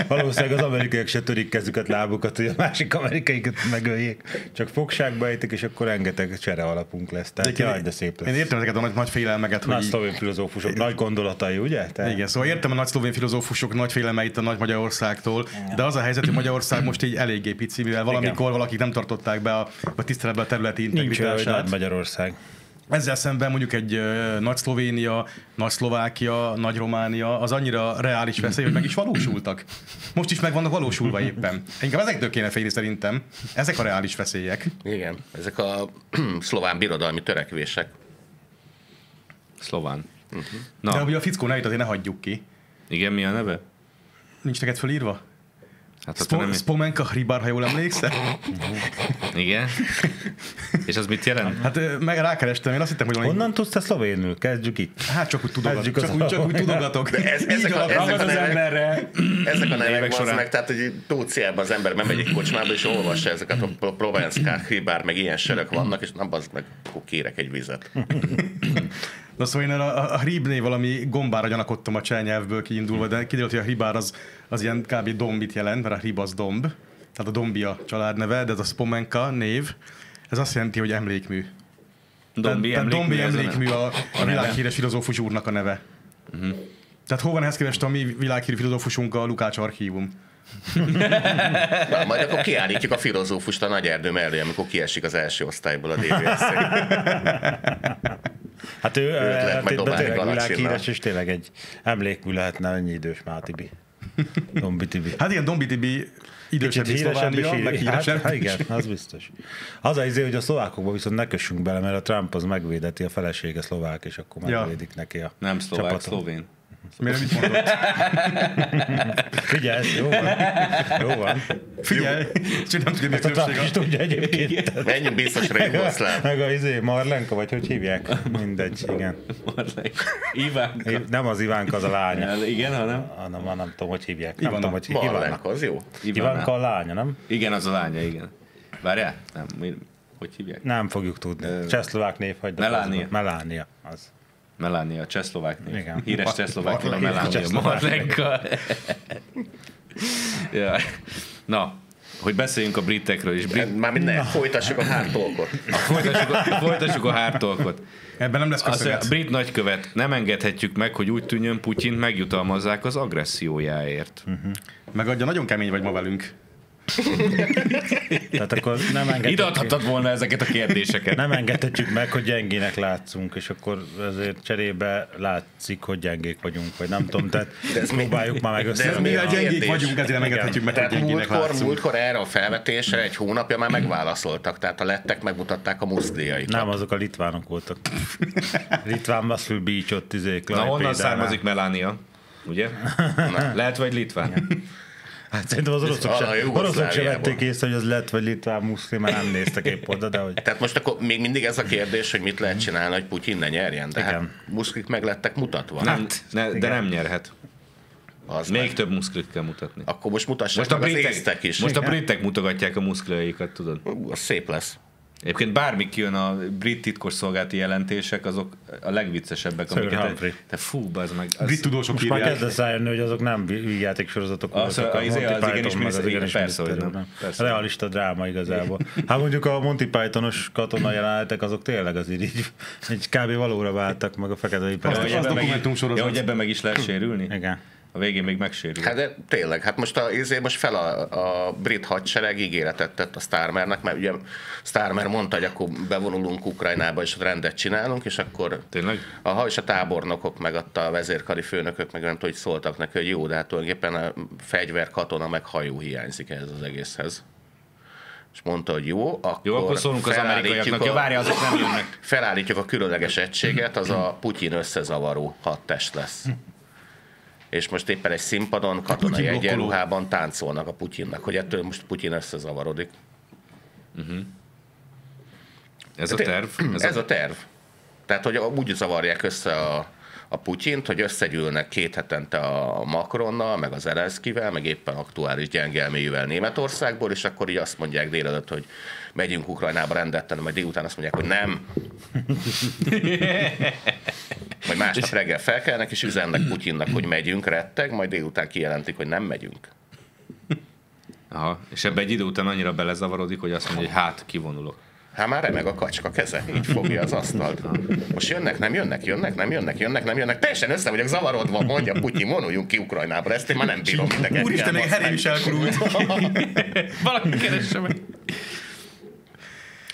Valószínűleg az amerikaiak se törik kezüket, lábukat, hogy a másik amerikaikat megöljék. Csak fogságba ejtik, és akkor rengeteg csere alapunk lesz. Tehát jaj, de szép lesz. Én értem ezeket a nagy félelmeket, Nagy hogy... szlovén filozófusok, nagy gondolatai, ugye? Igen, szóval értem a nagy szlovén filozófusok nagy félelmeit a nagy Magyarországtól, de az a helyzet, hogy Magyarország most így eléggé pici, mivel valamikor valakik nem tartották be a tiszteletbe a területi Nincs olyan, hogy integritását. Nagy Magyarország. Ezzel szemben mondjuk egy nagy Szlovénia, nagy Szlovákia, nagy Románia az annyira reális veszély, hogy meg is valósultak. Most is meg vannak valósulva éppen. Inkább ezektől kéne félni szerintem. Ezek a reális veszélyek. Igen, ezek a szlován birodalmi törekvések. Szlován. De Na, ugye a fickó nevét azért ne hagyjuk ki. igen, mi a neve? Nincs neked fölírva? Hát, ha te nem... Spomenka Hribár, ha jól emlékszel? Igen. És az mit jelent? Hát meg rákerestem, én azt hittem, hogy valami... Honnan tudsz te szlovénül? Kezdjük itt. Hát csak úgy Kezdjük tudogatok. az Csak úgy tudogatok. Ezek a nevek, ezek a nevek során. az meg, tehát hogy Tóciában az ember bemegy egy kocsmába, és olvassa ezeket a Provenszkák, Hribár, meg ilyen serek vannak, és nem bazd meg, akkor kérek egy vizet. Na szóval én a Hribnél valami gombára gyanakodtam a cseh nyelvből kiindulva, de kiderült, hogy a Hribár az ilyen kb. Dombit jelent, mert a Hrib az domb, tehát a Dombia családneve, de ez a Spomenka név, ez azt jelenti, hogy emlékmű. Dombi Dombi ez a emlékmű neve. a világhíres filozófus úrnak a neve. Tehát hol van ehhez képest a mi világhírű filozófusunk, a Lukács archívum? Na, majd akkor kiállítjuk a filozófust a nagy erdő mellé, amikor kiesik az első osztályból a DVSZ. Hát ő lehet majd dobálni tényleg Galaxinnal. világhíres, és tényleg egy emlékmű lehetne ennyi idős Mátibi. Dombi Tibi. Hát igen, Dombi Tibi idősebb, mint Szlovánia, meg híresebb. Hát igen, az biztos. Az az izé, hogy a szlovákokba viszont ne kössünk bele, mert a Trump az megvédeti, a felesége szlovák, és akkor megvédik neki a Nem szlovák, csapatot. szlovén. Mire mit mondott? Figyelj, jó van. Jó van. Figyelj, csak nem tudja, mi a Ezt a Trump is különbség. tudja egyébként. Menjünk biztosra Jugoszláv. Meg a Marlenka, vagy hogy hívják? Mindegy, igen. Ivánka. Nem az Ivánka, az a lánya. Igen, hanem? Nem tudom, hogy hívják. Nem Ivana. tudom, hogy Marlenka, az jó. Ivánka a lánya, nem? Igen, az a lánya, igen. Várjál? Nem, hogy hívják? Nem fogjuk tudni. Csehszlovák név, hagyd. Melania. Melania, az. Melania, csehszlovák név. Igen. Híres csehszlovákia, Melania. Csehszlovák. Marlenka. Ja. Na, hogy beszéljünk a britekről is. Már minden, folytassuk a hártolkot. Folytassuk a hártolkot. Ebben nem lesz A köszönet. brit nagykövet, nem engedhetjük meg, hogy úgy tűnjön, Putyint megjutalmazzák az agressziójáért. Megadja, nagyon kemény vagy ma velünk. Tehát akkor nem engedhetjük, Ide adhattad volna ezeket a kérdéseket. nem engedhetjük meg, hogy gyengének látszunk, és akkor ezért cserébe látszik, hogy gyengék vagyunk, vagy nem tudom, tehát próbáljuk már meg ez Mivel a gyengék kérdés. vagyunk, ezért nem engedhetjük meg, hogy Tehát gyengének látszunk. múltkor erre a felvetésre egy hónapja már megválaszoltak, tehát a lettek megmutatták a muszkliaikat. Nem, azok a litvánok voltak. Litván Muscle Beach ott Na honnan származik Melania? Ugye? Lehet vagy litván? Hát szerintem az oroszok valahol sem Jugoszláviából. vették észre, hogy az lett vagy litván muszlim, mert nem néztek épp oda, de hogy... Tehát most akkor még mindig ez a kérdés, hogy mit lehet csinálni, hogy Putyin ne nyerjen, de hát Igen. muszklik meg lettek mutatva. De nem nyerhet. Az Még meg. több muszklit kell mutatni. Akkor most mutassák meg az észtek is. Most a britek mutogatják a muszkliaikat, tudod? Az szép lesz. Egyébként bármi kijön a brit titkosszolgálati jelentések, azok a legviccesebbek, Sir amiket... Humphrey. Te fú, bazd meg. Brit tudósok Most már írják. kezdesz rájönni, hogy azok nem vígjátéksorozatok Az voltak. igenis meg miniszter- igenis persze, hogy miniszter, nem. Persze. Realista dráma igazából. Hát mondjuk a Monty Pythonos katona jelenetek, azok tényleg azért így kb. Valóra váltak, meg a fekete Ja, iper. hogy ebben meg- dokumentumsorozat. ja, hogy ebben meg is lehet sérülni? Igen. A végén még megsérül. Hát de tényleg, hát most fel a brit hadsereg ígéretet tett a Starmernek, mert ugye Starmer mondta, hogy akkor bevonulunk Ukrajnába, és ott rendet csinálunk, és akkor Tényleg? és a tábornokok, meg ott a vezérkari főnökök, meg nem tudom, hogy szóltak neki, hogy jó, de hát tulajdonképpen a fegyver, katona, meg hajó hiányzik ehhez az egészhez. És mondta, hogy jó, Akkor szólunk az amerikaiaknak. Ja, várja, azok nem jönnek. felállítjuk a különleges egységet, az a Putyin összezavaró hadtest lesz. És most éppen egy színpadon katonai Putyin blokkoló. egyenruhában táncolnak a Putyinnak, hogy ettől most Putyin összezavarodik. Ez a terv? Ez a terv. Tehát, hogy úgy zavarják össze a Putyint, hogy összegyűlnek 2 hetente a Macronnal, meg az Zelenszkivel, meg éppen aktuális gyengelméjűvel Németországból, és akkor így azt mondják délelőtt, hogy megyünk Ukrajnába rendet tenni, majd délután azt mondják, hogy nem. Majd másnap reggel felkelnek, és üzennek Putyinnak, hogy megyünk, retteg, majd délután kijelentik, hogy nem megyünk. Aha, és ebbe egy idő után annyira belezavarodik, hogy azt mondja, hogy hát kivonulok. Hát már remeg a kacska keze, így fogja az asztalt. Most jönnek, nem jönnek, jönnek, nem jönnek, jönnek, nem jönnek. Teljesen össze vagyok zavarodva, mondja Putyin, vonuljunk ki Ukrajnába, ezt én már nem bírom idegen. Úristen, még Harry is elkurult. Valaki keresse meg.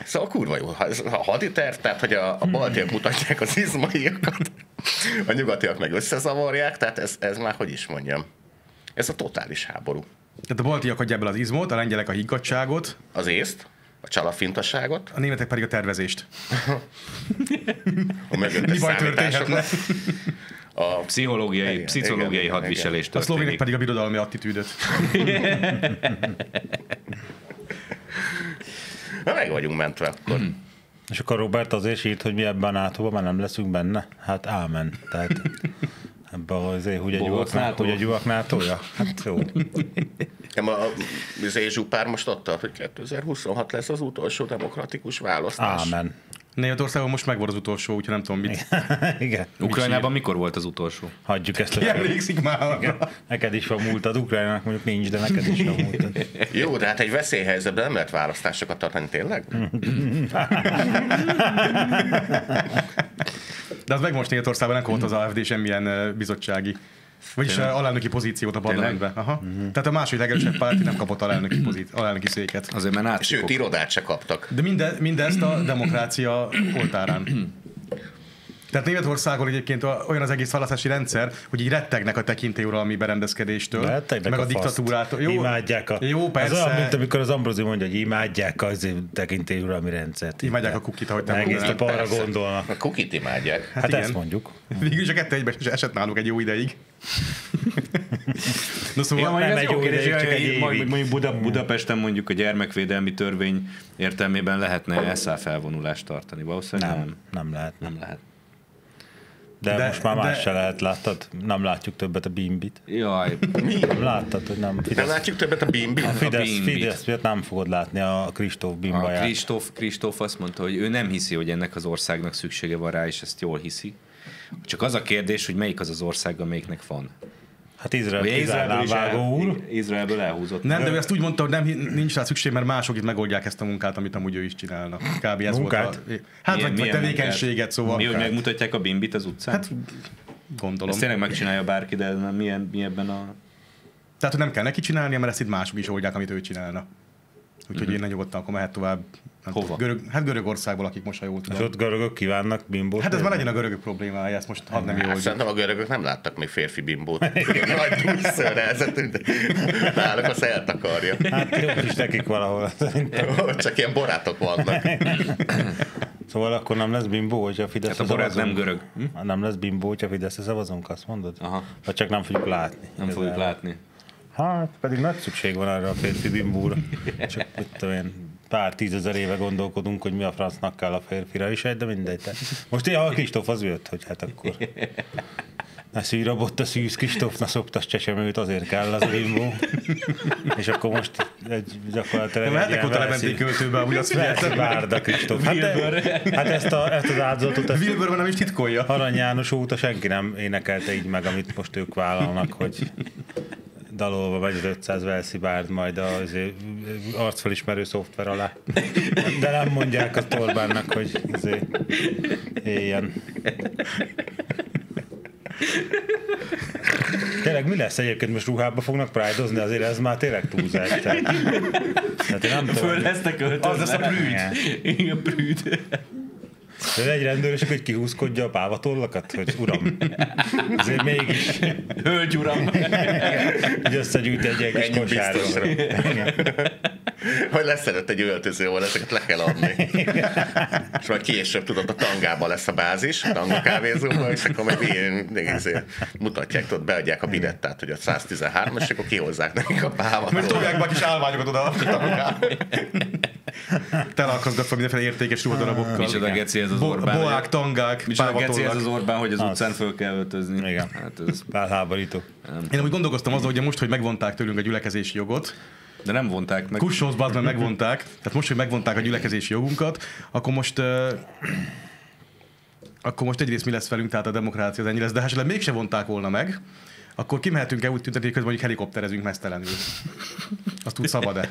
Szóval kurva jó. A haditerv, tehát hogy a baltiak mutatják az izmaiakat, a nyugatiak meg összezavarják, tehát ez már, hogy is mondjam, ez a totális háború. Tehát a baltiak adják bele az izmot, a lengyelek a higgadtságot, Az észt, a csalafintaságot, a németek pedig a tervezést. a mögöttes Mi baj történhetne? számításokat. A Pszichológiai igen, hadviselés A szlovének történik. pedig a birodalmi attitűdöt. Na, meg vagyunk mentve akkor. És akkor Robert azért írt, hogy mi ebben a NATO-ban már nem leszünk benne. Hát ámen. Tehát ebben azért ugye gyuvak NATO-ja. Hát jó. Az Zsupár most ott tart, hogy 2026 lesz az utolsó demokratikus választás. Ámen. Németországon most megvolt az utolsó, úgyhogy nem tudom mit. Igen. Ukrajnában mikor volt az utolsó? Hagyjuk ezt Ki a emlékszik már arra? Neked is van múltad, Ukrajnának mondjuk nincs, de neked is van múltad. Jó, de hát egy veszélyhelyzetben nem lehet választásokat tartani, tényleg? De az meg most Németországban nem kapott az AfD semmilyen bizottsági. Vagyis alelnöki pozíciót a parlamentben. Aha. Tehát a második legerősebb párti nem kapott alelnöki széket. Azért már nácikok. Sőt, irodát se kaptak. De mindezt a demokrácia oltárán. Tehát Németországon egyébként olyan az egész választási rendszer, hogy így rettegnek a tekintélyuralmi berendezkedéstől, Rettegnek meg a faszt. diktatúrától. Imádják jó, persze. Ez olyan, mint amikor az Ambrózi mondja, hogy imádják az tekintélyuralmi rendszert. Imádják a kukit, ahogy te Egész mondod. nap arra Persze. gondolnak. A kukit imádják. Hát igen. ezt mondjuk. Végül is a kettő egyben is esett náluk egy jó ideig. No, szóval Ja, nem egy jó ideig, csak egy évig. Mondjuk Budapesten mondjuk a gyermekvédelmi törvény értelmében lehetne ESZÁ felvonulást tartani. Valószínűleg Nem lehet. nem lehet. De most már más se lehet, láttad? Nem látjuk többet a Bimbit. Jaj, Nem láttad, hogy nem. Nem Fidesz, látjuk többet a Bimbit? Fidesz Bimbit. miatt nem fogod látni a Kristóf Bimbaját. Kristóf azt mondta, hogy ő nem hiszi, hogy ennek az országnak szüksége van rá, és ezt jól hiszi. Csak az a kérdés, hogy melyik az az ország, amelyiknek van. Hát Izrael vágó úr. Izraelből elhúzott. Nem, de ő ezt úgy mondta, hogy nincs rá szükség, mert mások itt megoldják ezt a munkát, amit amúgy ő is csinálna. Kb. Ez munkát? volt hát, vagy tevékenységet, munkát? szóval. Mi, hogy megmutatják a bimbit az utcán? Hát, gondolom. Ezt tényleg megcsinálja bárki, de mi ebben a... Tehát, hogy nem kell neki csinálnia, mert ezt itt mások is oldják, amit ő csinálna. Úgyhogy én nyugodtan akkor mehet tovább. Hova? Görögországból, akik most, ha jól tudom. És ott görögök kívánnak bimbót? Hát ez már legyen a görögök problémája, ezt most hadd nem Hát oldjuk. szerintem a görögök nem láttak még férfi bimbót. Nagy dúszörrelzetű, de náluk azt eltakarja. Hát jó is nekik valahol szerintem. Csak ilyen barátok vannak. Szóval akkor nem lesz bimbó, hogyha Fideszre Hát a barát szavazunk? nem görög. Nem lesz bimbó, hogyha Fideszre szavazunk, azt mondod? Aha. Vagy csak nem fogjuk látni? Nem fogjuk látni. Hát, pedig nagy szükség van arra a férfi bimbóra. Csak mit tudom én, pár 10 000 éve gondolkodunk, hogy mi a francnak kell a férfira is, de mindegy. Most ilyen a Kristóf az jött, hogy hát akkor ne szűrabott a szűz Kristófna szoptas csecsemőt, azért kell az a bimbó. És akkor most gyakorlatilag De mehetek ott a Leventi költőbe, amúgy azt figyeltem. Várda Kristóf. Hát ezt az áldozatot, Wilbur nem is titkolja. Arany János óta senki nem énekelte így meg, amit most ők vállalnak, hogy dalolva megy az 500 Velszi bárd majd az arcfelismerő szoftver alá. De nem mondják a Orbánnak, hogy éljen. Tényleg mi lesz egyébként? Most ruhába fognak Pride-ozni? Azért ez már tényleg túlzás. Tehát én nem Föl lesznek költözve. Az lesz a prűd. Igen, prűd. De egy rendőr, és hogy kihúzkodja a pávatollakat, hogy uram, azért mégis. Hölgy uram. Hogy összegyűjti egy egész kosárról. Vagy lesz előtt egy öltöző, ahol ezeket le kell adni. És majd később tudod, a tangában lesz a bázis, a tanga kávézóban, és akkor meg mutatják, tudod, beadják a bilettát, hogy a 113, és akkor kihozzák nekik a pávat. Mert tolják be a kis állványokat oda a tangába. Tele akaszgatva mindenféle értékes ruhadarabokkal. Micsoda geci ez az Orbán. Boák, tangák, Micsoda geci ez az pávatollak. Orbán, hogy az utcán föl kell öltözni. Igen. Hát ez... Felháborító. Én úgy gondolkoztam azon, hogy most, hogy megvonták tőlünk a gyülekezési jogot, De nem vonták meg. Kussolsz, bazd meg, megvonták, tehát most, hogy megvonták a gyülekezési jogunkat, akkor most egyrészt mi lesz velünk, tehát a demokrácia az ennyi lesz, de ha esetleg mégsem vonták volna meg, akkor kimehetünk-e úgy tüntetni, közben mondjuk helikopterezünk mesztelenül. Azt úgy szabad-e?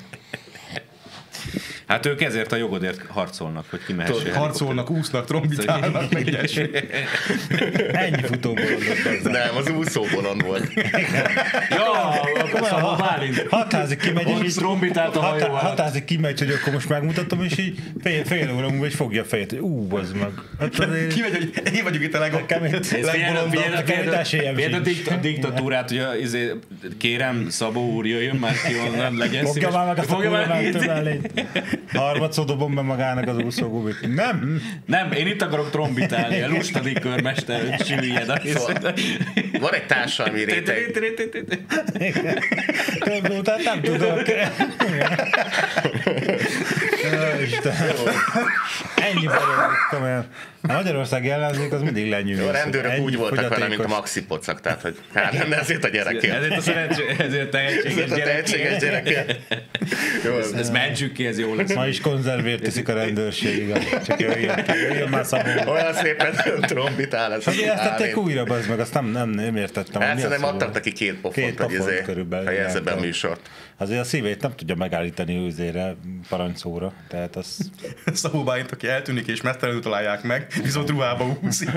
Hát ők ezért a jogodért harcolnak, hogy kimehessél. Harcolnak, úsznak, trombitálnak, meg ilyesmi. Ennyi futóbolondot. Nem, az úszóbolond volt. Ja, akkor Szabó Bálint. Hatházik kimegy, és így trombitált a hajóval. Hatházik kimegy, hogy akkor most megmutatom, és így fél óra múlva, és fogja a fejét, hogy bazd meg. Hát azért... Ki megy, hogy én vagyok itt a Például a diktatúrát, hogy kérem, Szabó úr, jöjjön már ki onnan, legyen szíves. Fogja már meg azt a kurvát, harmadszor dobom be magának az úszógubit. Nem? Nem, én itt akarok trombitálni, a lustadik körmester, hogy süllyed. Van egy társadalmi réteg. Tehát nem tudok. Ennyi baromlik, komolyan. A magyarországi ellenzék az mindig lenyűgöz. A rendőrök úgy voltak vele, mint a maxi pocak, tehát hogy hát lenne ezért a gyerekért. Ezért tehetséges gyerekért. Ez mentsük ki, ez jó lesz. Ma is konzervért tiszik a rendőrség, igaz? Csak jöjjön már Szabó. Olyan szépen trombitál. Ezt tették újra, bazd meg, azt nem értettem. Hát szerintem adtak neki 2 pofont, hogy fejezze be a műsort. Azért a szívét nem tudja megállítani őzére, parancsszóra. Tehát az... Szabó Bálint, aki eltűnik és mesztelenül találják meg, viszont ruhába úszik.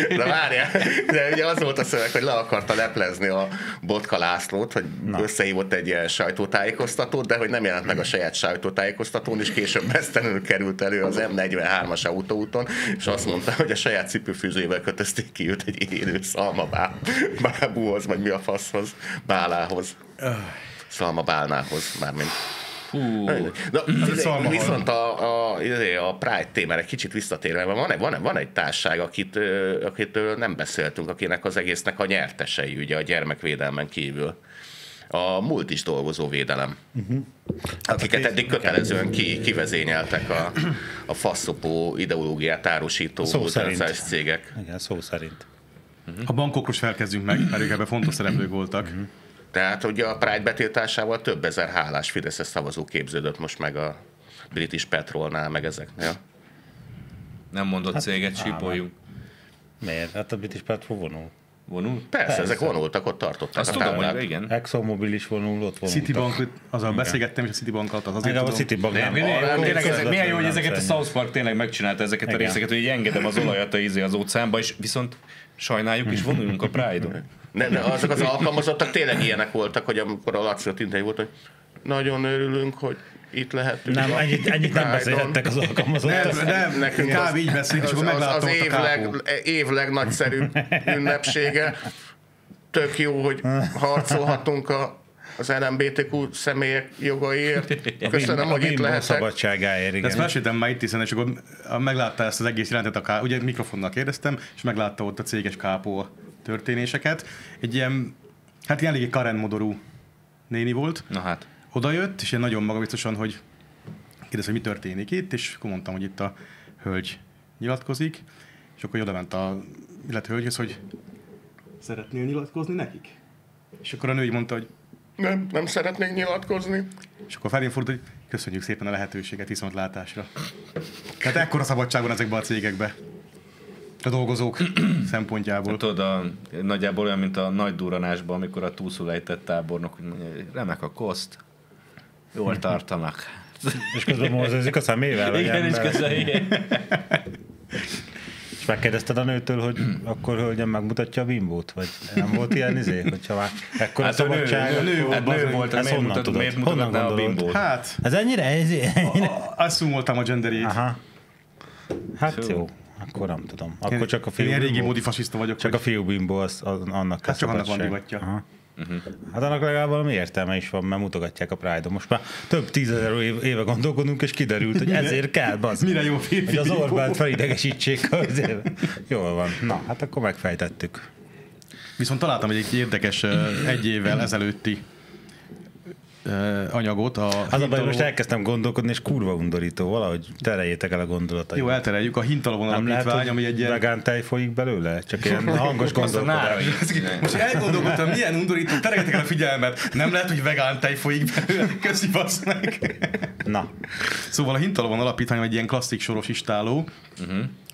De várjál, de ugye az volt a szöveg, hogy le akarta leplezni a Botka Lászlót, hogy összehívott egy ilyen sajtótájékoztatót, de hogy nem jelent meg a saját sajtótájékoztatón, és később mesztelenül került elő az M43-as autóúton, és azt mondta, hogy a saját cipőfűzőjével kötözték ki őt egy élő szalmabábúhoz, vagy mi a faszhoz, bálához. Szalmabálnához, mármint. Viszont a Pride témára egy kicsit visszatérve, van egy társaság, akit nem beszéltünk, akinek az egésznek a nyertesei, ugye a gyermekvédelmen kívül. A multis dolgozó védelem. Akiket eddig kötelezően kivezényeltek a faszopó ideológiát árusító multinacionális cégek. Igen, szó szerint. A bankokról felkezdjünk meg, mert ők ebben fontos szereplők voltak. Tehát ugye a Pride betiltásával több ezer hálás fideszes szavazó képződött most meg a British Petrolnál, meg ezeknél. Nem mondott céget, sípoljunk. Miért? Hát a British Petrol Vonul? Persze, ezek vonultak, ott tartották Azt a tudom, táblát. hogy igen. ExxonMobil is vonul, ott vonultak. Citibank, azzal beszélgettem, és a Citibank alatt az azért Engem a tudom. Citibank nem. Milyen jó, hogy ezeket a nem South Park tényleg megcsinálta ezeket a Igen. részeket, hogy így engedem az olajat az óceánba, és viszont sajnáljuk, és vonuljunk a Pride-on. Azok az alkalmazottak tényleg ilyenek voltak, hogy amikor a Laci interjú volt, hogy nagyon örülünk, hogy itt lehetünk. Nem, ennyit nem beszélhettek az alkalmazottak. Nem, Nekünk kb. Így beszélt, és akkor megláttam az ott a kápó. év legnagyszerűbb ünnepsége. Tök jó, hogy harcolhatunk az LMBTQ személyek jogaiért. Köszönöm, hogy itt lehetek. Szabadságáért, De ezt igen. meséltem már itt, hiszen, és akkor meglátta ezt az egész jelentet, ugye mikrofonnal kérdeztem, és meglátta ott a céges kápó történéseket. Egy ilyen, hát ilyen eléggé Karen modorú néni volt. Na hát. Oda jött, és én nagyon magabiztosan, hogy kérdez, hogy mi történik itt, és akkor mondtam, hogy itt a hölgy nyilatkozik, és akkor oda ment a illető hölgyhöz, hogy szeretnél nyilatkozni nekik? És akkor a nő így mondta, hogy Nem szeretnék nyilatkozni. és akkor felém fordult, hogy köszönjük szépen a lehetőséget viszontlátásra. Tehát ekkora szabadság van ezekben a cégekben. A dolgozók szempontjából. Tudod, nagyjából olyan, mint a nagy durranásban, amikor a túlszulejtett tábornok, hogy mondja, hogy remek a koszt, jól tartanak. És közben morzozik a szemével, vagy Igen, és ember. közben igen. És megkérdezted a nőtől, hogy akkor hölgyem megmutatja a bimbót? Vagy nem volt ilyen hogyha már ekkora Hát a szabadság? nő volt, ezt honnan tudod? miért Honnan mutatná a gondolod? bimbót? Hát, Ez ennyire? asszumoltam a genderjét. Aha. Hát Jó. jó, akkor nem tudom. Akkor csak a fiú Ilyen régi bimbó. módi fasiszta vagyok. Csak a fiú bimbó, annak Hát csak annak van szabadság. divatja. Aha. Hát annak legalább valami értelme is van, mert mutogatják a Pride-on. Most már több 10 000 éve gondolkodunk, és kiderült, hogy ezért kell, bazd. Mire jó férfi Hogy az bimbó? Orbánt felidegesítsék azért. Jól van. Na, hát akkor megfejtettük. Viszont találtam egy érdekes egy évvel ezelőtti anyagot. Az a baj, hogy most elkezdtem gondolkodni, és kurva undorító. Valahogy tereljétek el a gondolataimat. Jó, eltereljük. A Hintalovon Nem lehet, alapítvány, ami egy hogy ilyen... vegán tej folyik belőle? Csak ilyen hangos gondolkodás. Most elgondolkodtam, milyen undorító, tereljetek el a figyelmet. Nem lehet, hogy vegán tej folyik belőle. Köszi, bassz meg. Na, Szóval a Hintalovon alapítvány egy ilyen klasszik soros istáló,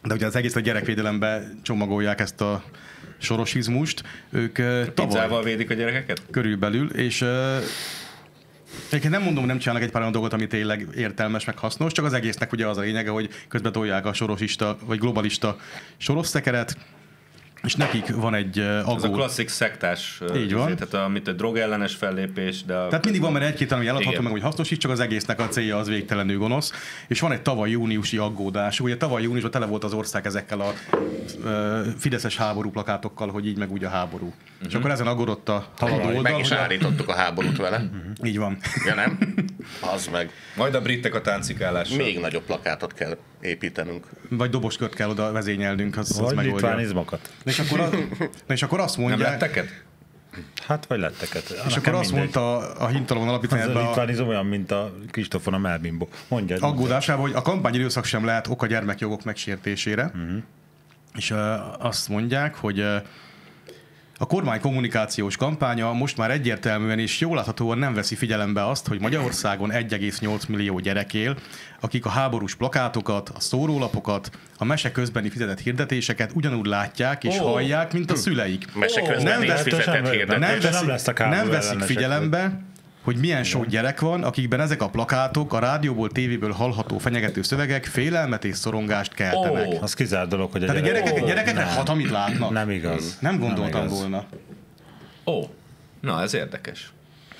de ugye az egész a gyerekvédelembe csomagolják ezt a sorosizmust. Ők tavaly Pizzával védik a gyerekeket? körülbelül, és egyébként nem mondom, hogy nem csinálnak egy pár olyan dolgot, ami tényleg értelmes, meg hasznos, csak az egésznek ugye az a lényege, hogy közben tolják a sorosista, vagy globalista sorosszekeret, és nekik van egy Az a klasszik szektás, Így van. tehát amit a drogellenes fellépés, de Tehát mindig van, mert egy-két, ami eladható, Igen. meg hogy hasznos is, csak az egésznek a célja az végtelenül gonosz. És van egy tavaly júniusi aggódás. Ugye tavaly júniusban tele volt az ország ezekkel a fideszes háború plakátokkal, hogy így meg úgy a háború. És akkor ezen aggódott a haladó oldal. Meg is hogy állítottuk a háborút vele. Így van. Ja nem? Az meg. majd a britek a táncikálással. Még nagyobb plakátot kell építenünk. Vagy doboskört kell oda vezényelnünk, az vagy megoldja. litvánizmokat. Na és akkor azt Nem mondják, letteket? Hát, vagy letteket. és akkor azt mondta a Hintalovon alapítvány Ez a ebbe a litvánizom olyan, mint a Kristófon a melbimbó. Mondjad. aggódásában, hogy a kampányidőszak sem lehet ok a gyermekjogok megsértésére. És azt mondják, hogy a kormány kommunikációs kampánya most már egyértelműen és jól láthatóan nem veszi figyelembe azt, hogy Magyarországon 1,8 millió gyerek él, akik a háborús plakátokat, a szórólapokat, a mese közbeni fizetett hirdetéseket ugyanúgy látják és hallják, mint a szüleik. Mese közben Nem nincs vesz- fizetett hirdetés. nem lesznek háború nem veszik ellenesek, figyelembe, hogy milyen sok gyerek van, akikben ezek a plakátok, a rádióból, tévéből hallható fenyegető szövegek félelmet és szorongást keltenek. Az kizárt dolog, hogy a Tehát a gyerekeknek hat, amit látnak. Nem igaz. Nem gondoltam igaz. volna. Ó, na ez érdekes.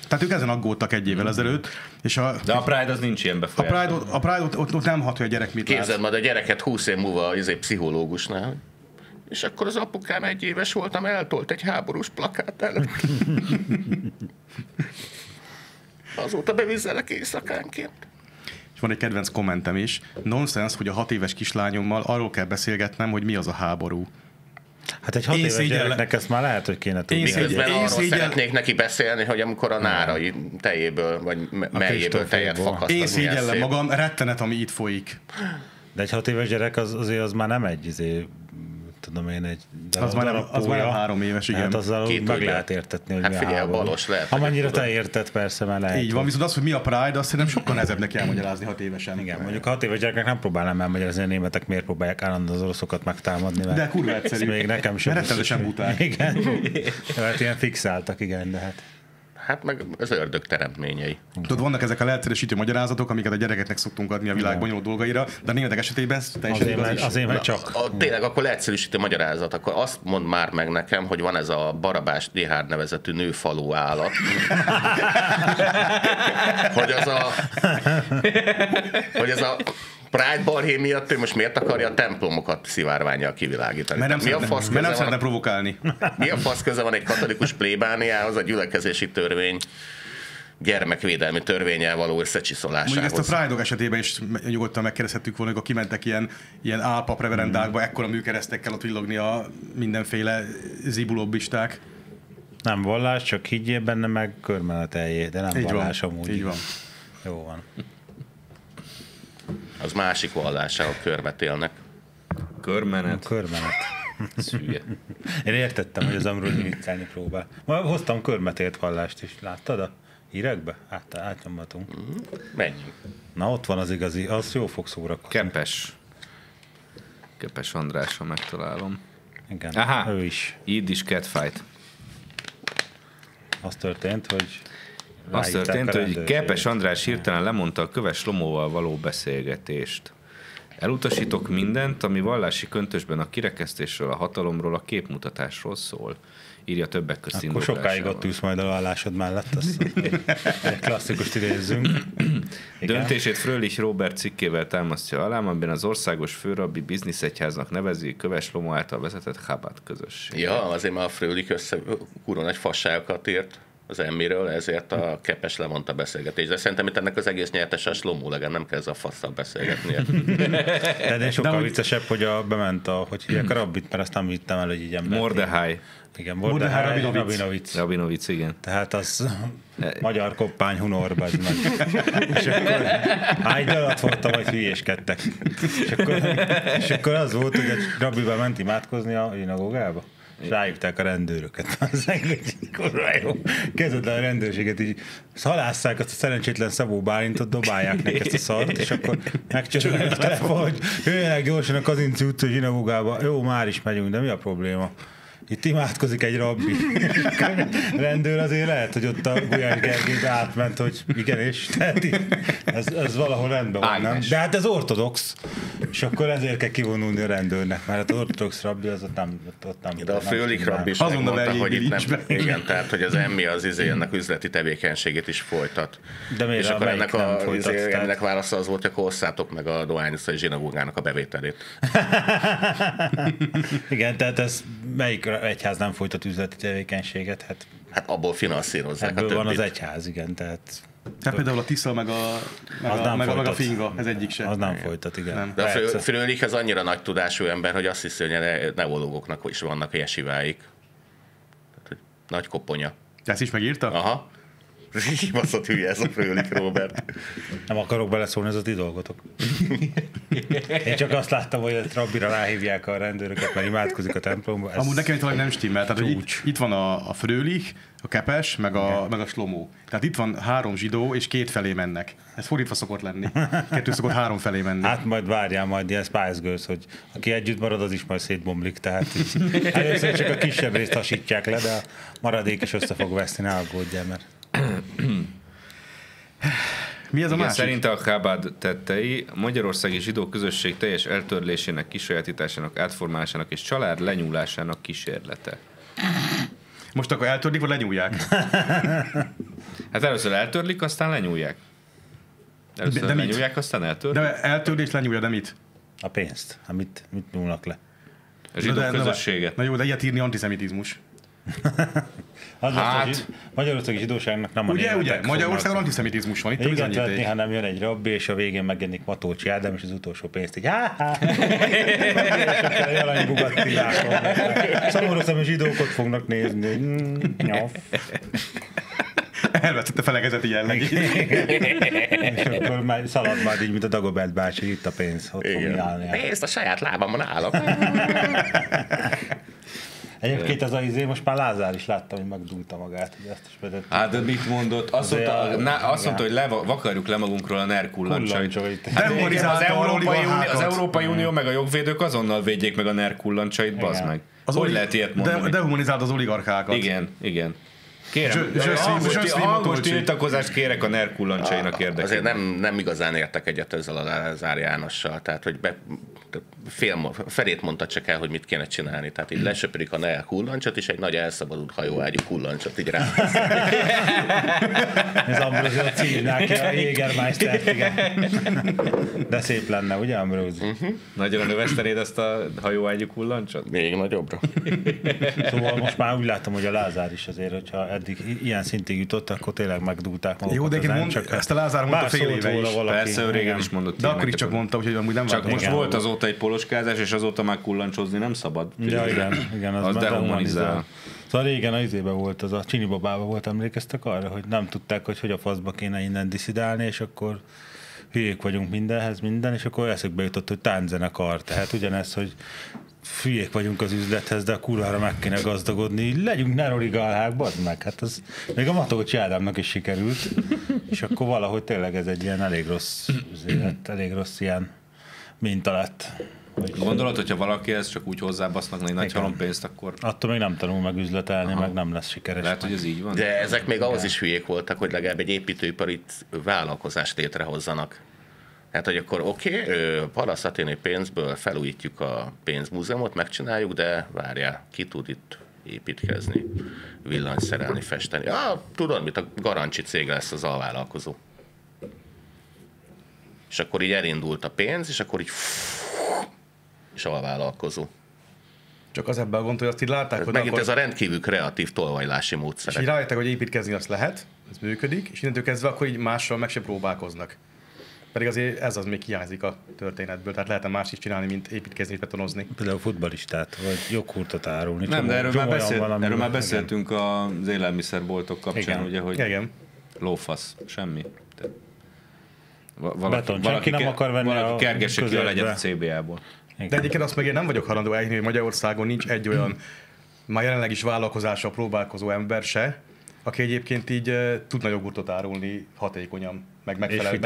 Tehát ők ezen aggódtak egy évvel ezelőtt, és De a Pride az nincs ilyen a befolyása. Pride ott nem hat, hogy a gyerek mit Képzeld lát. majd a gyereket 20 év múlva pszichológusnál. És akkor az apukám 1 éves voltam, eltolt egy háborús plakát előtt. Azóta bevizzelek éjszakánként. És van egy kedvenc kommentem is. Nonsens, hogy a 6 éves kislányommal arról kell beszélgetnem, hogy mi az a háború. Hát egy 6 Én éves szégyellem- gyereknek ezt már lehet, hogy kéne tudni. Miközben Én arról szégyel- szeretnék neki beszélni, hogy amikor a nárai tejéből, vagy melyéből tejet Kristóféból. fakaszt, Én az milyen szégyellem szép. magam, rettenet, ami itt folyik. De egy 6 éves gyerek az, azért az már nem egy tudom én, egy Az már 3 éves, igen. Hát azzal 2 meg ugye. lehet értetni, hogy Hát mi a figyelj, a háború. Balos lehet, Amennyire hogy te tudod. érted, persze, már lehet. Így van, viszont az, hogy mi a Pride, azt szerintem sokkal nehezebb neki elmagyarázni 6 évesen. Igen, mondjuk a 6 éves gyerekek nem próbálnám elmagyarázni, a németek miért próbálják állandóan az oroszokat megtámadni. Mert De kurva egyszerű. ez még nekem sem. Mert rettenetesen buták. Igen. Hát ilyen fixáltak, igen, de hát. Hát meg az ördög teremtményei. Tudod, vannak ezek a leegyszerűsítő magyarázatok, amiket a gyerekeknek szoktunk adni a világ bonyolult dolgaira, de a németek esetében ez teljesen igaz is. Azért mert csak. Tényleg akkor leegyszerűsítő magyarázat, akkor azt mondd már meg nekem, hogy van ez a Barabás Dihár nevezetű nőfalú állat. hogy ez a Pride balhé miatt ő most miért akarja a templomokat szivárványjal kivilágítani? Mert nem szeretne provokálni. Mi a fasz köze van egy katolikus plébániához, a gyülekezési törvény gyermekvédelmi törvénnyel való összecsiszolásához? Mondjuk ezt a Pride-ok esetében is nyugodtan megkérdezhettük volna, amikor kimentek ilyen álpap reverendákba, ekkora műkeresztekkel ott villogni a mindenféle zibulobbisták. Nem vallás, csak higgyél benne, meg körmeneteljé, de nem Így vallás van, amúgy. így van. Jó van. Az másik vallása, a körmet élnek. Körmenet. Körmenet. Szülye. Én értettem, hogy az Ambrózi viccelni próbál. Ma hoztam körmetért vallást is. Láttad a hírekbe? Átnyomhatunk. Menjünk. Na ott van az igazi, az jó fog szórakozni. Kepes András, ha megtalálom. Igen, Aha. ő is. Yiddish catfight. Az történt, hogy Az ráhívták történt, a hogy rendőrséget. Kepes András hirtelen lemondta a Köves Lomóval való beszélgetést. Elutasítok mindent, ami vallási köntösben a kirekesztésről, a hatalomról, a képmutatásról szól. Írja többek között Akkor sokáig ott ülsz majd a vallásod mellett, azt egy klasszikust idézzünk. Döntését Fröhlich Róbert cikkével támasztja alá, amiben az országos főrabbi bizniszegyháznak nevezi Köves Lomó által vezetett Chabad közösség. Ja, azért már a Fröhlich kurva nagy fasságokat írt az Emmiről, ezért a Kepes lemondta a beszélgetést. De szerintem itt ennek az egész nyertes a Slomó legyen, nem kell ez a fasszal beszélgetnie. De sokkal viccesebb, hogy bement hogy hívják a rabbit, mert azt nem vittem el, hogy így ember. Mordehai. Igen, Mordehai Rabinovic. Rabinovic, igen. Tehát az magyar koppány hunor, bazd meg. És akkor egy alatt voltam, hogy hülyéskedtek. És akkor az volt, hogy a rabbival ment imádkozni a zsinagógába. És ráhívták a rendőröket. Az kurva jó. Kezdett el a rendőrséget, így halásszák azt a szerencsétlen Szabó Bálintot, dobálják neki ezt a szart, és akkor megcsörög a telefon, hogy jöjjenek gyorsan a Kazinci utca zsinagógába. Jó, már is megyünk, de mi a probléma? Itt imádkozik egy rabbi. A rendőr azért lehet, hogy ott a Gulyás Gergelybe átment, hogy igenis, tehát ez valahol rendben van, nem? De hát ez ortodox, és akkor ezért kell kivonulni a rendőrnek, mert az ortodox rabbi az ott nem. De a Fröhlich rabbi is Azonnal megmondta, hogy itt nem, verjék, igen, tehát hogy az Emmi az ennek üzleti tevékenységét is folytat. De miért és akkor melyik nem folytatsz? ennek válasza az volt, hogy akkor osszátok meg a dohányuszai zsinagógának a bevételét. Igen, tehát ez melyik egyház nem folytat üzleti tevékenységet? Hát abból finanszírozzák a Ebből többit. van az egyház, igen, tehát Hát például a Tisza meg a Finga, ez egyik se. az nem folytat, igen. Nem. De a Persze. Fröhlich az annyira nagy tudású ember, hogy azt hiszi, hogy a neológoknak is vannak jesiváik. Tehát, hogy nagy koponya. Ezt is megírta? Aha. Kibaszott hülye ez a Fröhlich Róbert. Nem akarok beleszólni, ez a ti dolgotok. Én csak azt láttam, hogy a rabbira ráhívják a rendőröket, mert imádkozik a templomba. Amúgy nekem itt valami nem stimmel. Tehát, hogy itt van a Fröhlich, a Kepes, meg a Slomó. Tehát itt van 3 zsidó, és 2 felé mennek. Ez fordítva szokott lenni. 2 szokott 3 felé menni. Hát majd várjál majd ilyen Spice Girls, hogy aki együtt marad, az is majd szétbomlik. Tehát így, először csak a kisebb részt hasítják le, de a maradék is össze fog veszni, ne aggódjál, mert... Mi ez a Igen, másik? szerinte a Chabad tettei a magyarországi zsidó közösség teljes eltörlésének, kisajátításának, átformálásának és család lenyúlásának kísérlete. Most akkor eltörlik, vagy lenyúlják? Hát először eltörlik, aztán lenyúlják. Először De mit? lenyúlják, aztán eltörlik. De eltörlés lenyúlja, de mit? A pénzt, mit nyúlnak le. A zsidó De- közösséget. Na jó, de ilyet írni antiszemitizmus. Magyarországi zsidóságnak nem a Ugye, németek Magyarországon fognak. antiszemitizmus van, itt a Igen, tehát bizonyíték. néha nem jön egy rabbi, és a végén megjelenik Matócsi Ádám, és az utolsó pénzt így Jalany Bugattilákon. Szomorú szemű zsidók ott fognak nézni. Nyaf. Elvesztette felekezeti jellegét. És akkor már szalad már így, mint a Dagobert bácsi, itt a pénz. Ott fog állni. Nézd, a saját lábamon állok. Egyébként ez a izé, most már Lázár is láttam, hogy megdúlta magát. Hogy ezt is vedett. Hát de mit mondott? Azt mondta, hogy vakarjuk le magunkról a NER kullancsait. Hát igen, az Európai Unió meg a jogvédők azonnal védjék meg a NER kullancsait, bazd meg. Hogy lehet ilyet mondani? Dehumanizáld az oligarchákat. Igen. Kérem, hangos tiltakozást kérek a NER kullancsainak érdekében. Azért nem igazán értek egyet ezzel a Lázár Jánossal. Tehát, hogy felét mondta csak el, hogy mit kéne csinálni. Tehát így lesöpörik a NER kullancsot, és egy nagy elszabadult hajóágyú kullancsot így rá. Ez Ambrózia címnál ki a Jägermeistert, igen. De szép lenne, ugye Ambrózi? Nagyon növesztenéd ezt a hajóágyú kullancsot? Még nagyobbra. Szóval most már úgy látom, hogy a Lázár is azért, hogyha eddig ilyen szintig jutott, akkor tényleg megdúlták magukat. Jó, de ezt a Lázár mondta fél éve is. Persze, ő régen is mondott. De akkor is csak mondta, hogy amúgy nem csak most volt azóta egy poloskázás, és azóta már kullancsozni nem szabad. Ja, igen, az dehumanizál. Szóval régen az izében volt, az a Csini babában volt, emlékeztek arra, hogy nem tudták, hogy a faszba kéne innen diszidálni, és akkor hülyék vagyunk mindenhez, és akkor eszükbe jutott, hogy tánczenekar. Tehát ugyanez, hogy hülyék vagyunk az üzlethez, de a kurvára meg kéne gazdagodni, legyünk neroligalhák, bazd meg, hát az még a Matolcsi Ádámnak is sikerült, és akkor valahogy tényleg ez egy ilyen elég rossz ilyen minta lett. Gondolod, hogyha valaki ezt csak úgy hozzábasznak egy nagy halompénzt, akkor... Attól még nem tanul meg üzletelni, meg nem lesz sikeres. Lehet, hogy ez így van. De ezek még ahhoz is hülyék voltak, hogy legalább egy építőipari vállalkozást létrehozzanak. Hát, hogy akkor parasztaténi pénzből felújítjuk a pénzmúzeumot, megcsináljuk, de várjál, ki tud itt építkezni, villanyszerelni, festeni. Tudod mit, a Garancsi cég lesz az alvállalkozó. És akkor így elindult a pénz, és akkor így és alvállalkozó. Csak az ebben a gond, hogy azt így látták, hogy megint akkor... ez a rendkívül kreatív tolvajlási módszer. És így rájöttek, hogy építkezni azt lehet, ez működik, és innentől kezdve akkor így mással meg se próbálkoznak. Pedig azért ez az még hiányzik a történetből, tehát lehetne más is csinálni, mint építkezni és betonozni. Például futballistát, vagy joghurtot árulni. Nem, de erről már beszéltünk az élelmiszerboltok kapcsán, ugye, hogy lófasz, semmi. Valaki nem akar venni valaki kergesse ki a legyet a CBA-ból. De egyébként azt meg én nem vagyok hajlandó elhinni, hogy Magyarországon nincs egy olyan már jelenleg is vállalkozással próbálkozó ember se, aki egyébként így tudna jogurtot árulni hatékonyan, meg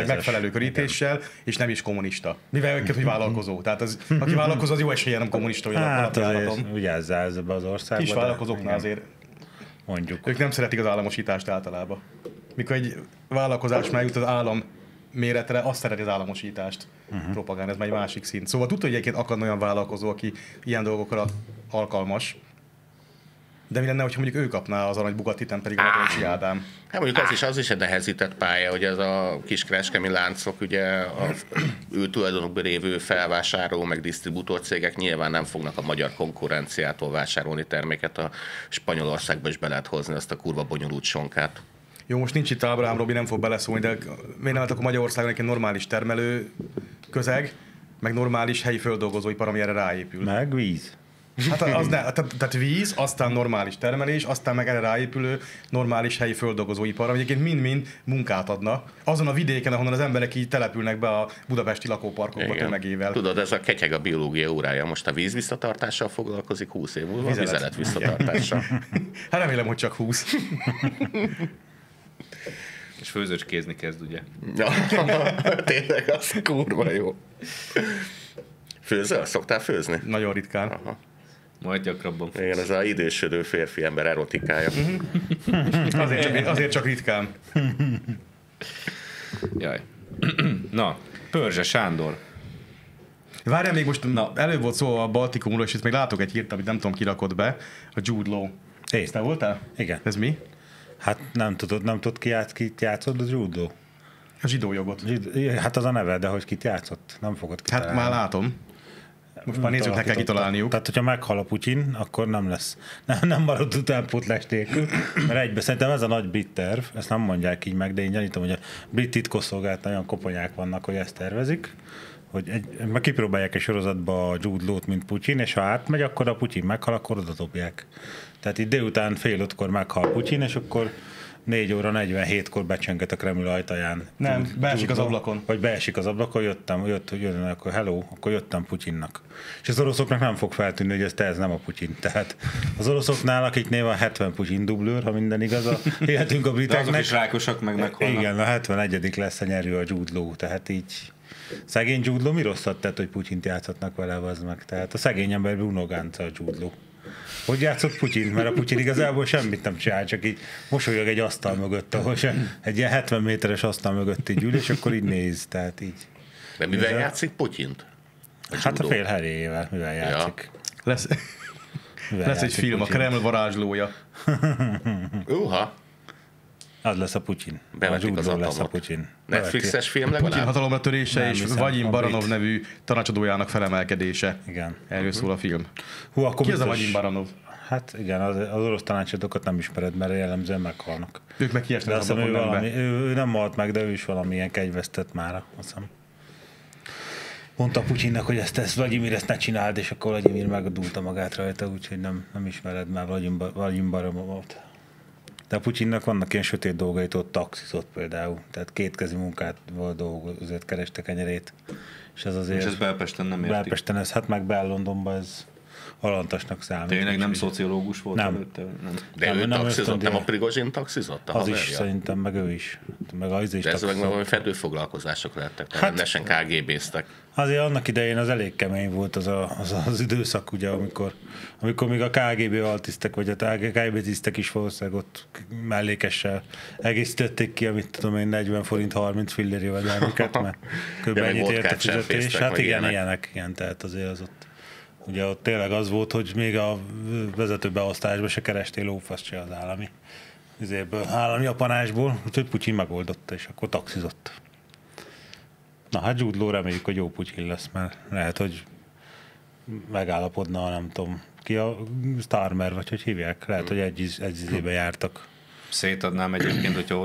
megfelelő körítéssel, és nem is kommunista. Mivel őket, hogy vállalkozó. Tehát az, aki vállalkozó, az jó esélye nem kommunista. Hát azért vigyázzál ebbe az országba. Kis vállalkozóknál azért mondjuk. Ők nem szeretik az államosítást általában. Mikor egy vállalkozás megjut az állam méretre, azt szereti az államosítást propagálni, ez már egy másik szint. Szóval tudta, hogy egyébként akad olyan vállalkozó, aki ilyen dolgokra alkalmas, de mi lenne, hogyha mondjuk ő kapná az arany Bugatti, nem pedig a Matolcsi Ádám? Hát mondjuk az is egy nehezített pálya, hogy ez a kis kereskedelmi láncok, ugye a ő tulajdonukban lévő felvásárló, meg disztribútor cégek nyilván nem fognak a magyar konkurenciától vásárolni terméket, a Spanyolországba is be lehet hozni azt a kurva bonyolult sonkát. Jó, most nincs itt Ábrahám Robi, nem fog beleszólni, de miért nem lehet akkor Magyarországon egy normális termelő közeg, meg normális helyi földolgozóipar, ami erre ráépül? Meg víz. Hát az tehát víz, aztán normális termelés, aztán meg erre ráépülő normális helyi földolgozóipar, ami egyébként mind-mind munkát adna. Azon a vidéken, ahonnan az emberek így települnek be a budapesti lakóparkokba tömegével. Tudod, ez a ketyeg a biológia órája. Most a víz visszatartással foglalkozik 20 év múlva, vizelet visszatartással. Hát remélem, hogy csak 20. És főzőcskézni kezd, ugye? Ja, tényleg, az kurva jó. Főzöl? Szoktál főzni? Nagyon ritkán. Aha. Majd gyakrabban. Igen, ez az idősödő férfi ember erotikája. Azért csak ritkán. Jaj. Na, Pörzse Sándor. Várjál, még most előbb volt szó a Baltikumról, és itt még látok egy hírt, amit nem tudom, ki rakott be. A Jude Law. Hey. Te voltál? Igen. Ez mi? Hát nem tudod kit játszott a Jude Law? A zsidó jogot. Hát az a neve, de hogy kit játszott, nem fogod kitalálni. Hát már látom. Most már nézzük, kell kitalálniuk. Tehát, hogyha meghal a Putyin, akkor nem lesz. Nem marad utánpótlás nélkül, mert egybe szerintem ez a nagy brit terv, ezt nem mondják így meg, de én gyanítom, hogy a brit titkosszolgálat nagyon koponyák vannak, hogy ezt tervezik, hogy meg kipróbálják egy sorozatba a Jude Law-t, mint Putyin, és ha átmegy, akkor a Putyin meghal, akkor oda dobják. Tehát itt délután 5:30 meghal Putyin, és akkor 4 óra 47-kor becsönget a Kreml ajtaján. Nem, beesik az ablakon. Vagy beesik az ablakon, jön, akkor hello, akkor jöttem Putyinnak. És az oroszoknak nem fog feltűnni, hogy ez nem a Putyin. Tehát az oroszoknál, akiknél van 70 Putyin dublőr, ha minden igaz, hihetünk a briteknek. De azok is rákosak, meg meghalnak. Igen, a 71. lesz a nyerő a Jude Law, tehát így szegény Jude Law mi rosszat tett, hogy Putyint játszhatnak vele, az meg. Tehát a szegény ember Bruno Gánca a Jude Law. Hogy játszott Putyin? Mert a Putyin igazából semmit nem csinál, csak így mosolyog egy asztal mögött, ahol egy ilyen 70 méteres asztal mögött így ül, és akkor így néz, tehát így. De mivel játszik Putyint? Hát a fél heréjével, mivel játszik. Ja. Lesz egy film, Putyin. A Kreml varázslója. Az lesz a Putyin. Bevetik az lesz a Putyin. Netflixes film legalább? Putyin hatalomra törése és Vagyim Baranov nevű tanácsadójának felemelkedése. Igen. Erről szól a film. Ki az a Vagyim Baranov? Hát igen, az orosz tanácsadókat nem ismered, mert jellemzően meghalnak. Ők meg kiestek az ablakon, ő nem halt meg, de ő is valamilyen kegyvesztett mára, azt hiszem. Mondta Putyinnak, hogy ezt Vladimir, ezt ne csináld, és akkor Vladimir megdúlta magát rajta, úgyhogy nem ismered már Vagyim Baranovot. De a Putyinnak vannak ilyen sötét dolgait, ott taxizott például, tehát kétkezi munkával dolgozott, kereste kenyerét. És ez azért... És ez Belpesten nem értik. Belpesten ez, hát meg Bel-Londonban ez alantasnak számít. Tényleg nem szociológus volt előtte? Nem. De ő taxizott, nem a Prigozsin taxizott? Az is szerintem, meg ő is. Meg az is. De ez meg valami fedőfoglalkozások lettek, tehát rendesen KGB-ztek. Azért annak idején az elég kemény volt az időszak, ugye, amikor még a KGB altisztek, vagy a KGB tisztek is valószínűleg ott mellékessel egészítették ki, amit tudom én, 40 forint 30 fillér jövedelmüket, mert kb. Ennyit ért a fizetés. Hát igen, ilyenek, tehát azért az ott. Ugye ott tényleg az volt, hogy még a vezetőbeosztásban se kerestél lófaszt se az állami apanásból, úgyhogy Putyin megoldotta, és akkor taxizott. Na hát Jude Law, reméljük, hogy jó Putyin lesz, mert lehet, hogy megállapodna, nem tudom, ki a Starmer, vagy hogy hívják, lehet, hogy egy izébe jártak. Szétadnám egyébként, hogyha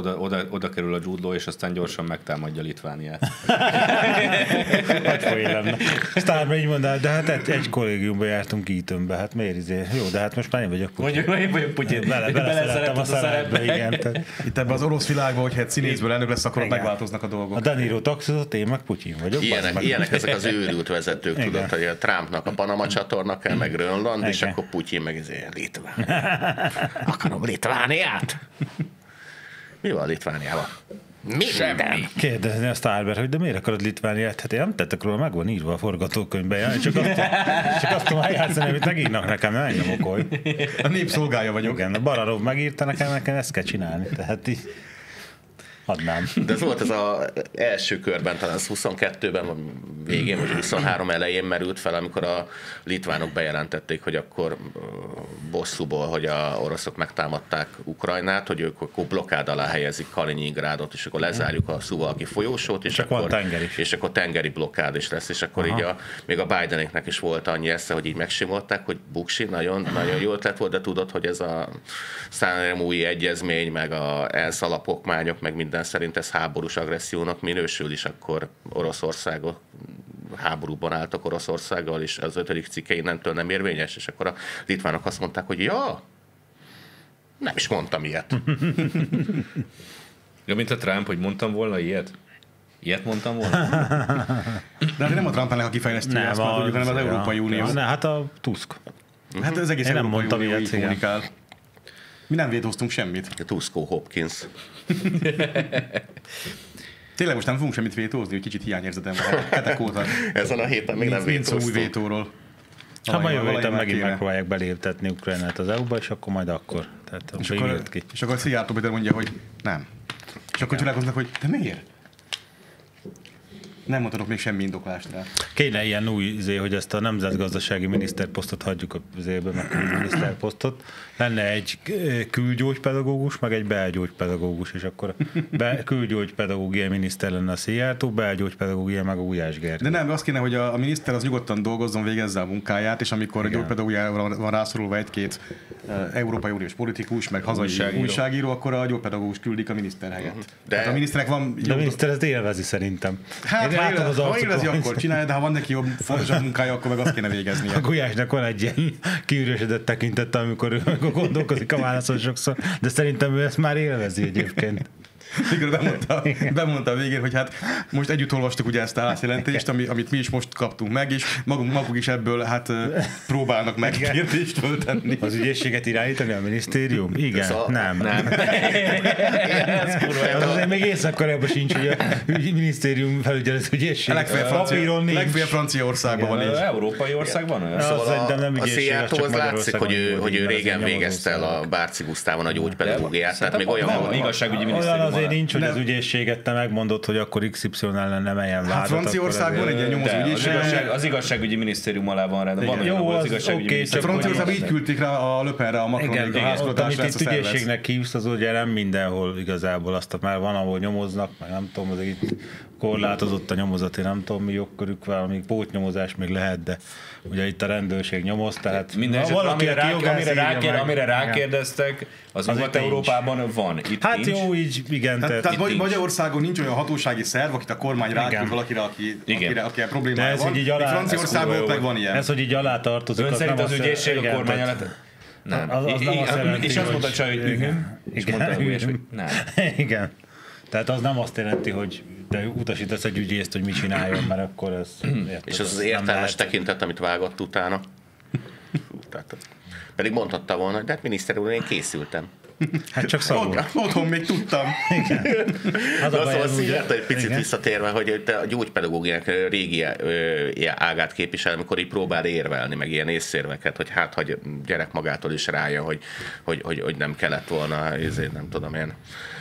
oda kerül a Jude Law, és aztán gyorsan megtámadja Litvániát. Hogy folyélem. Starmer így mondál, de hát egy kollégiumba jártunk Eatonbe, hát miért Jó, de hát most már én vagyok Putyin. Én vagyok Putyin. Beleszerettem a szerepbe, igen. Itt ebben az orosz világban, hogyha egy színészből elnök lesz, akkor megváltoznak a dolgok. A De Niro taxizott, én meg Putyin vagyok. Ilyenek ezek az őrült vezetők, tudod, hogy a Trumpnak a Panama csatorna kell, meg Grönland, és akkor Putyin meg Litván. Akarom Litvániát. Mi van Litvániában? Minden. Kérdezni a Starber, hogy de miért akarod Litvániát? Hát én nem tettek róla, meg van írva a forgatókönyvben. Csak azt tudom eljátszani, amit megírnak nekem, nem engem okolj. A népszolgája vagyok. Igen, a Baranov megírta nekem ezt kell csinálni. Tehát így adnám. De ez volt az első körben, talán az 22-ben végén, vagy 23 elején merült fel, amikor a litvánok bejelentették, hogy akkor bosszúból, hogy a oroszok megtámadták Ukrajnát, hogy ők akkor blokkád alá helyezik Kaliningrádot, és akkor lezárjuk a Szuvalki folyósót, és akkor tengeri blokkád is lesz, és akkor így még a Bidenéknek is volt annyi esze, hogy így megsimolták, hogy buksi, nagyon, nagyon jó ötlet volt, de tudod, hogy ez a San-Remói egyezmény, meg a ENSZ alapokmányok, meg minden szerint ez háborús agressziónak minősül, is akkor Oroszországot háborúban álltak Oroszországgal, és az 5. cikke innentől nem érvényes, és akkor a litvánok azt mondták, hogy ja, nem is mondtam ilyet. Ja, mint a Trump, hogy mondtam volna ilyet? Ilyet mondtam volna? De hát nem a Trump ennek a kifejlesztője, azt mondjuk, hanem az Európai Unió. Hát a Tusk. Hát az egész Európai Unió így kommunikál. Mi nem vétóztunk semmit. Tuskó Hopkins. Tényleg most nem fogunk semmit vétózni, hogy kicsit hiányérzetem van. Hetek óta. Ezen a héten még nem vétóztunk. Nincs új vétóról. Hát majd jövő héten megint megpróbálják beléptetni Ukrajnát az EU-ba, és akkor majd akkor. Tehát és akkor Szijjártó Péter mondja, hogy nem. És akkor csodálkoznak, hogy de miért? Nem mondhatok még semmi indoklást rá. Kéne ilyen új, hogy ezt a nemzetgazdasági miniszterposztot hagyjuk a zébe, meg a miniszterposztot. Lenne egy külgyógypedagógus, meg egy belgyógypedagógus, és akkor külgyógypedagógiai miniszter lenne a Szijjártó, belgyógypedagógia meg a Gulyás Gergely. De nem, azt kéne, hogy a miniszter az nyugodtan dolgozzon, végezze a munkáját, és amikor a gyógypedagógiára van rászorulva egy-két Európai Uniós politikus, meg hazai újságíró, akkor a gyógypedagógus küldik a miniszter helyett. De hát a miniszternek van... De a miniszter ezt élvezi szerintem. Hát látod az ha arcukon. érezi, akkor csinálja, de ha van neki jobb, fontosabb munkája, akkor meg azt kéne végeznie. A Gulyásnak van egy ilyen kiürösödött tekintete, amikor gondolkozik a válaszon sokszor, de szerintem ő ezt már élvezi egyébként. Mikor bemondta a végén, hogy hát most együtt olvastuk ugye ezt a házjelentést, amit mi is most kaptunk meg, és maguk is ebből hát próbálnak meg kérdést föltenni. Az ügyészséget irányítani a minisztérium? Igen, nem. Az azért még Észak-Koreában sincs, hogy a minisztérium felügyelet ügyészség. Legfeljebb Franciaországban van így. Európai országban olyan? A Szijjártó látszik, hogy ő régen végezte el a Bárci Gusztávon a gyógypedagógiát, tehát még olyan igazságügyi minisztérium. Azért nincs, hogy az ügyészséget te megmondod, hogy akkor XY ellen nem emeljen vádat. Hát Franciaországban egy ilyen nyomozó ügyészség. Az igazságügyi minisztérium alá van rá. Van jó, az oké. Franciaországban így küldték rá a Le Penre, a Macronék a házkutatásra ezt a szervez. Amit itt ügyészségnek hívsz, az ugye nem mindenhol igazából azt, már van, ahol nyomoznak, meg nem tudom, az itt korlátozott a nyomozat, én nem tudom, mi jogkörük van, még pótnyomozás még lehet, de ugye itt a rendőrség nyomoz, tehát minden amire rákérdeztek, az Nyugat-Európában van. Itt hát nincs. jó, így igen. Tehát Magyarországon nincs olyan hatósági szerv, akit a kormány ráküld valakire, aki problémája van. Franciaországban meg van ilyen. Ez, hogy így alá tartozik. Ön szerint az ügyészség a kormány alatt? Nem. Az nem azt jelenti, és azt mondta Csaj, hogy igen. És mondta, hogy nem. Igen. Tehát az nem azt jelenti, hogy te utasítasz egy ügyészt, hogy mit csináljon, mert akkor ez... És az értelmes tekintet, amit vágott utána. Pedig mondhatta volna, hogy de hát miniszter úr, én készültem. Hát csak szabad. Otthon még tudtam. Szóval Szijjártó egy picit visszatérve, hogy te a gyógypedagógiának régi ágát képvisel, amikor így próbál érvelni, meg ilyen észérveket, hogy hát, hogy gyerek magától is rájön, hogy nem kellett volna, ezért nem tudom én,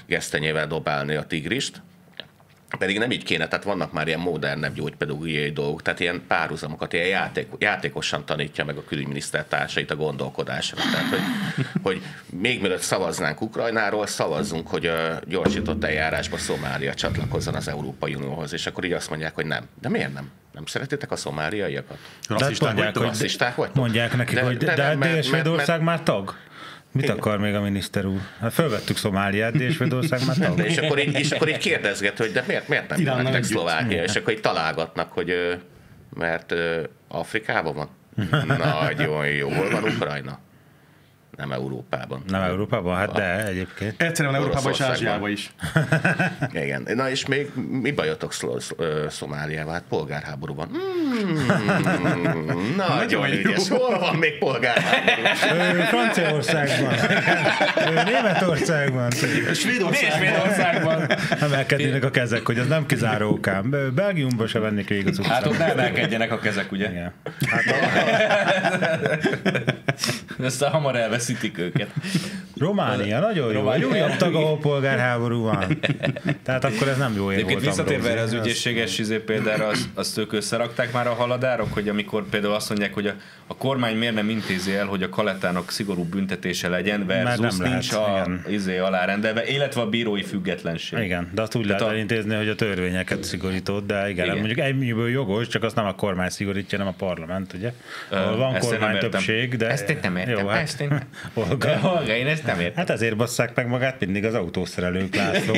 gesztenyével dobálni a tigrist. Pedig nem így kéne, tehát vannak már ilyen modernebb gyógypedagógiai dolgok, tehát ilyen párhuzamokat, ilyen játékosan tanítja meg a külügyminiszter társait a gondolkodásra. Tehát, hogy még mielőtt szavaznánk Ukrajnáról, szavazzunk, hogy a gyorsított eljárásba Szomália csatlakozzon az Európai Unióhoz, és akkor így azt mondják, hogy nem. De miért nem? Nem szeretitek a szomáliaiakat? Rasszisták vagytok? Mondják nekik, hogy de Dél-Svédország már tag. Mit akar még a miniszter úr? Hát fölvettük Szomáliát, Dél-Svédország már tag. És akkor így kérdezget, hogy de miért nem jönnek Szlovákia? És akkor így találgatnak, hogy mert Afrikában van? Nagyon jó. Hol van Ukrajna? Nem Európában. Nem Európában? Hát de egyébként. Egyszerűen Európában és Ázsiában is. Igen. Na és még mi bajotok Szomáliával? Hát polgárháború van. Nagyon ügyes. Hol van még polgárháború? Franciaországban. Németországban. Svédországban. Emelkednének a kezek, hogy az nem kizáró okám. Belgiumban se vennék végig az Hát ott ne emelkedjenek a kezek, ugye? Igen. Aztán hamar elveszítik őket. Románia, nagyon jó. Egy újabb tag, ahol polgárháború van. Tehát akkor ez nem jó ér volt. Visszatérve erre az ügyészséges példára, azt ők összerakták már a haladárok, hogy amikor például azt mondják, hogy a kormány miért nem intézi el, hogy a Kalettának szigorú büntetése legyen, versus nincs alárendelve, illetve a bírói függetlenség. Igen, de azt úgy lehet elintézni, hogy a törvényeket szigorítod, de igen. Mondjuk egymiből jogos, csak azt nem a kormány szigorítja, hanem a parlament, ugye? Van kormány többség, de... Ezt én nem értem. Jó, hát... Olga, én ezt nem értem. Hát ezért basszák meg magát mindig az autószerelők, László.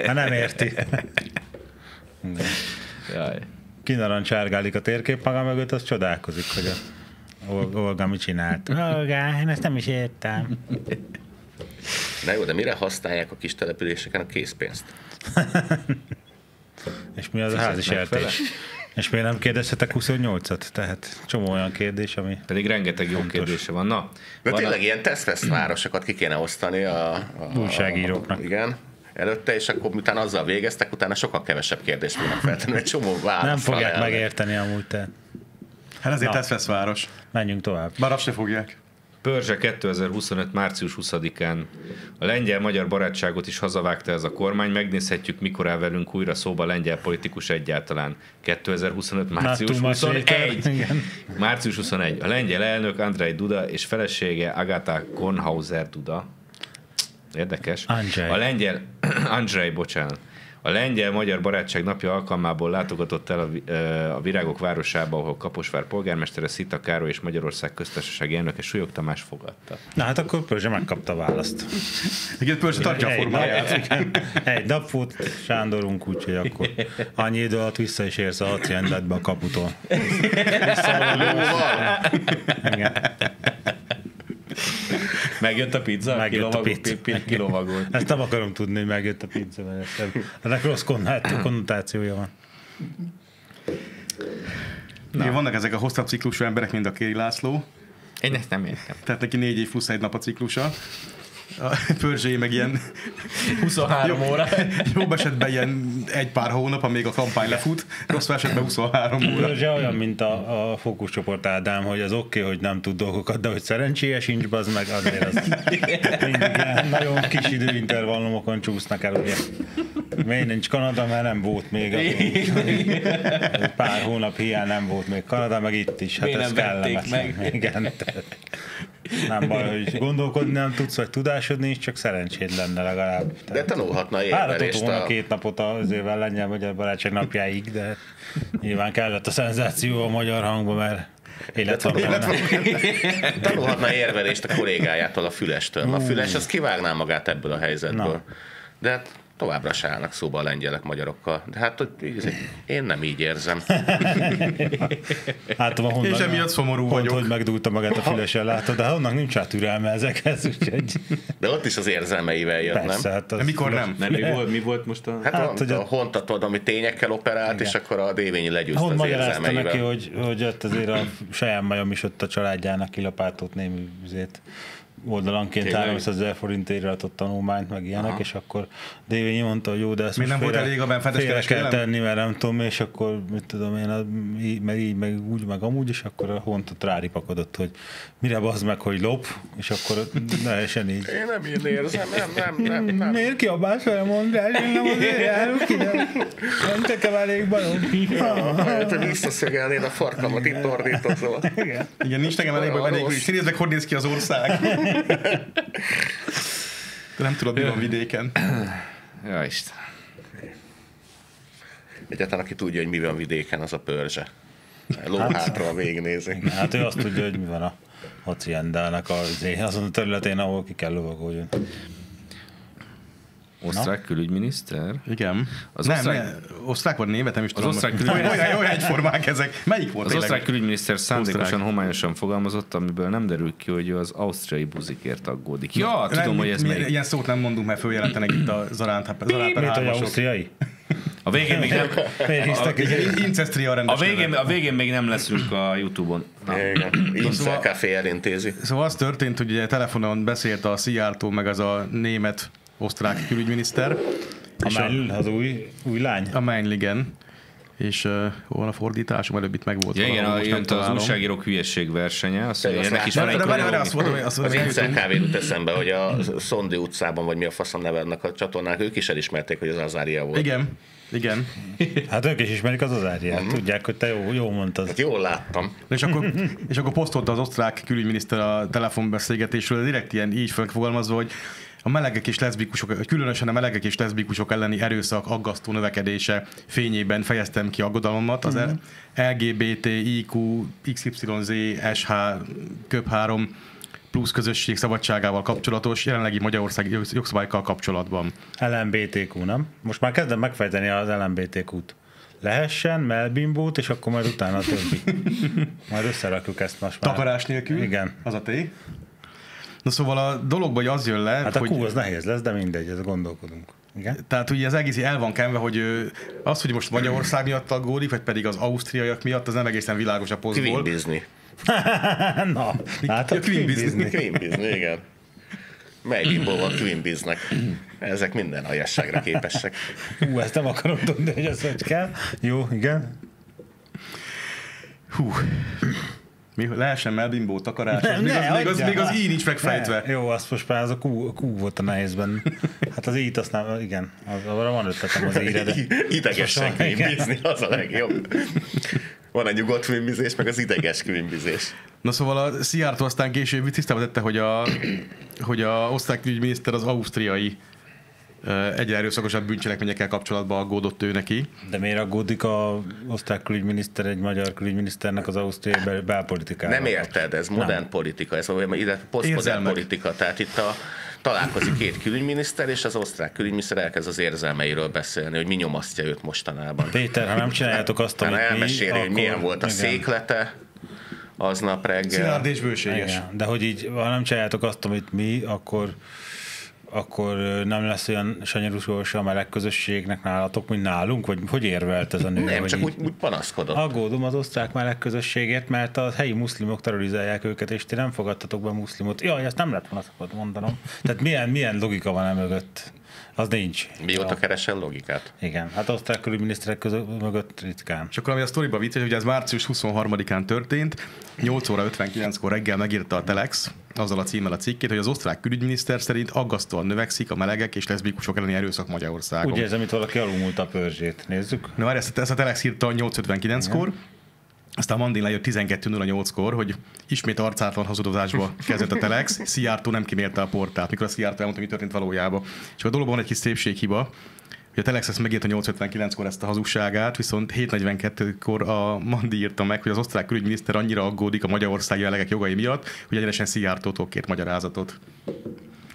Hát nem érti. Kinarancsárgálik a térkép maga mögött, az csodálkozik, hogy a Olga mit csinált. Olga, én ezt nem is értem. Na jó, de mire használják a kis településeken a készpénzt? És mi az a házi sertés? És miért nem kérdezhetek 28-at? Tehát csomó olyan kérdés, ami... Pedig rengeteg jó kérdése van. Na, de tényleg ilyen tesztvárosokat ki kéne osztani a újságíróknak. Igen. Előtte, és akkor utána azzal végeztek, utána sokkal kevesebb kérdést fognak feltenni, egy csomó választ. Nem fogják megérteni amúgy te. Hát azért tesztváros. Menjünk tovább. Bár azt se fogják. Pörzse 2025. március 20-án a lengyel-magyar barátságot is hazavágta ez a kormány. Megnézhetjük, mikor áll velünk újra szóba lengyel politikus egyáltalán. 2025. március 21. Március 21. A lengyel elnök Andrzej Duda és felesége Agata Kornhauser Duda. Érdekes. Andrzej. A lengyel... Andrzej, bocsánat. A lengyel-magyar barátság napja alkalmából látogatott el a Virágok városába, ahol Kaposvár polgármestere, Szita Károly és Magyarország köztársasági elnöke Súlyog Tamás fogadta. Na hát akkor Pörzse megkapta a választ. Igen, Pörzse tartja a formáját. Egy nap volt Sándorunk, úgyhogy akkor annyi idő alatt vissza is érsz a haciendetbe a kaputól. Igen. Megjött a pizza? Megjött a pizza. Kilovagolt. Ezt nem akarom tudni, hogy megjött a pizza, mert ennek rossz konnotációja van. Igen, vannak ezek a hosszabb ciklusú emberek, mint a Kéri László. Én ezt nem értem. Tehát neki 4 év plusz 1 nap a ciklusa. A Pörzséi meg ilyen 23 óra. Jobb esetben ilyen egy pár hónap, amíg a kampány lefut, rossz esetben 23 óra. Pörzse olyan, mint a fókuszcsoport Ádám, hogy az oké, hogy nem tud dolgokat, de hogy szerencséje sincs, bazd meg, azért az mindig ilyen nagyon kis időintervallumokon csúsznak el, ugye. Miért nincs Kanada, mert nem volt még. Pár hónap hiány nem volt még Kanada, meg itt is. Hát ez kellemetlen. Igen. Nem baj, hogy gondolkodni nem tudsz, vagy tudásod nincs, csak szerencséd lenne legalább. De tanulhatna érvelést. Volna 2 napot azért lengyel-magyar barátság napjáig, de nyilván kellett a szenzáció a magyar hangba, mert tanulhatna érvelést a kollégájától, a Fülestől. A Füles az kivágná magát ebből a helyzetből. De hát továbbra se állnak szóba a lengyelek magyarokkal. De hát én nem így érzem. Hát, és emiatt szomorú vagyok. Hogy megdúlta magát a Fülesen, látod, de onnan nincs rá türelme ezekhez, úgyhogy... De ott is az érzelmeivel jött, persze, nem? Hát de mikor nem? Mi volt most a... Hát a hontatod, ami tényekkel operált, igen. És akkor a Dévényi legyőzte az érzelmeivel. Neki, hogy ott azért a saját majom is ott a családjának kilapátott némi üzét. Oldalanként 300 000 forintért adott tanulmányt, meg ilyenek, aha. És akkor Dévényi mondta, hogy jó, de ezt most félre kell tenni, mert nem tudom, és akkor mit tudom én, meg így, meg úgy, meg amúgy, és akkor a hontot ráripakodott, hogy mire bazd meg, hogy lop, és akkor lehessen így. Én nem így érzem, nem. Miért kiabálsz velem, András? Én nem azért járok ide. Nem tekem elég bajom. Te visszaszögelnéd a farkamat, itt ordítozol. Igen, nincs nekem elég bajom, elég, hogy nézd meg, hogy néz ki az ország. De nem tudod, mi van vidéken. Ja, Isten. Egyáltalán aki tudja, hogy mi van vidéken, az a Pörzse. Lóhátról végignézi. Hát ő azt tudja, hogy mi van a haciendának azon a területén, ahol ki kell lovagoljon. Osztrák külügyminiszter? Igen. Osztrák vagy német, nem is tudom. Az osztrák külügyminiszter... Olyan egyformák ezek. Melyik volt az osztrák külügyminiszter szándékosan homályosan fogalmazott, amiből nem derül ki, hogy az ausztriai buzikért aggódik. Ja, tudom, hogy ez melyik. Ilyen szót nem mondunk, mert följelentenek itt a Zaránper Mint hogy ausztriai? A végén még nem... A végén még nem leszünk a YouTube-on. Insel Café elintézi. Szóval az történt, hogy ugye telefonon beszélt a Szijjártó, meg az a német osztrák külügyminiszter. Az új lány? A Meinl, igen. És hol van a fordításom? Előbb itt meg volt. Ja, igen, jött az újságírók hülyesség versenye. Azt mondja, ennek is van egy az Insel Café jut eszembe, hogy a Szondi utcában, vagy mi a faszom nevednek a csatornák, ők is elismerték, hogy az Azária volt. Igen. Hát ők is ismerik az Azáriát. Tudják, hogy te jól mondtad. Hát jól láttam. És akkor posztolta az osztrák külügyminiszter a telefonbeszélgetésről, direkt ilyen így fogalmazva, hogy a melegek és leszbikusok, különösen a melegek és leszbikusok elleni erőszak aggasztó növekedése fényében fejeztem ki aggodalmamat. Az LGBT, IQ, XYZ, SH, Köp 3 plusz közösség szabadságával kapcsolatos, jelenlegi Magyarország jogszabályokkal kapcsolatban. LMBTQ, nem? Most már kezdem megfejteni az LMBTQ-t. Lehessen, melbimbót, és akkor majd utána a többi. Majd összerakjuk ezt most már. Takarás nélkül? Igen. Az a té. Na szóval a dologban az jön le, hát hogy... a Q az nehéz lesz, de mindegy, ezt gondolkodunk. Igen? Tehát ugye az egész el van kenve, hogy az, hogy most Magyarország miatt aggódik, vagy pedig az ausztriaiak miatt, az nem egészen világos a posztból. Queen Bizni. Na, látod? Queen Bizni, igen. Mely bimból van Queen Biznek? Ezek minden aljasságra képesek. Ezt nem akarom tudni, hogy ez hogy kell. Jó, igen. Lehessen melbimbó takarás. Még az így nincs megfejtve. Jó, azt most már az a Q volt a nehézben. Hát az így azt nem, igen. Arra van ötletem az íre, de... Idegesen queenbizni, az a legjobb. Van a nyugodt queenbizés, meg az ideges queenbizés. Na szóval a Szijjártó aztán később tisztába tette, hogy a osztrák külügyminiszter az ausztriai egyre erőszakosabb bűncselekményekkel kapcsolatban aggódott ő neki. De miért aggódik az osztrák külügyminiszter egy magyar külügyminiszternek az ausztriai belpolitikára? Nem érted, ez modern politika, ez ide posztmodern politika, tehát itt találkozik két külügyminiszter, és az osztrák külügyminiszter elkezd az érzelmeiről beszélni, hogy mi nyomasztja őt mostanában. Péter, ha nem csináljátok azt, amit mi, elmeséli, akkor... hogy milyen volt a széklete aznap reggel. Szilárd és bőséges. Igen, de hogy így, ha nem csináljátok azt, amit mi, akkor nem lesz olyan sanyarús sorsa a meleg közösségnek nálatok, mint nálunk? Vagy hogy érvelt ez a nő? Nem, csak úgy panaszkodott. Aggódom az osztrák meleg közösségért, mert a helyi muszlimok terrorizálják őket, és ti nem fogadtatok be muszlimot. Jaj, ezt nem lett volna szabad mondanom. Tehát milyen logika van e mögött? Az nincs. Mióta keresel logikát? Igen, hát osztrák külügyminiszterek mögött ritkán. És akkor ami a sztoriba vicces, hogy ez március 23-án történt, 8 óra 59-kor reggel megírta a Telex azzal a címmel a cikkét, hogy az osztrák külügyminiszter szerint aggasztóan növekszik a melegek és leszbikusok elleni erőszak Magyarországon. Úgy érzem, mint valaki alulmúlt a pörzsét. Nézzük. Na már ezt a Telex írta 8.59-kor, aztán Mandin lejött 12.08-kor, hogy ismét arcátlan hazudozásba kezdett a Telex, Szijjártó nem kimérte a portát, mikor a Szijjártó elmondta, mi történt valójában. És a dologban van egy kis szépséghiba, hogy a Telex ezt megírta 8.59-kor ezt a hazugságát, viszont 7.42-kor a Mandi írta meg, hogy az osztrák külügyminiszter annyira aggódik a magyarországi melegek jogai miatt, hogy egyenesen Szijjártótól kért magyarázatot.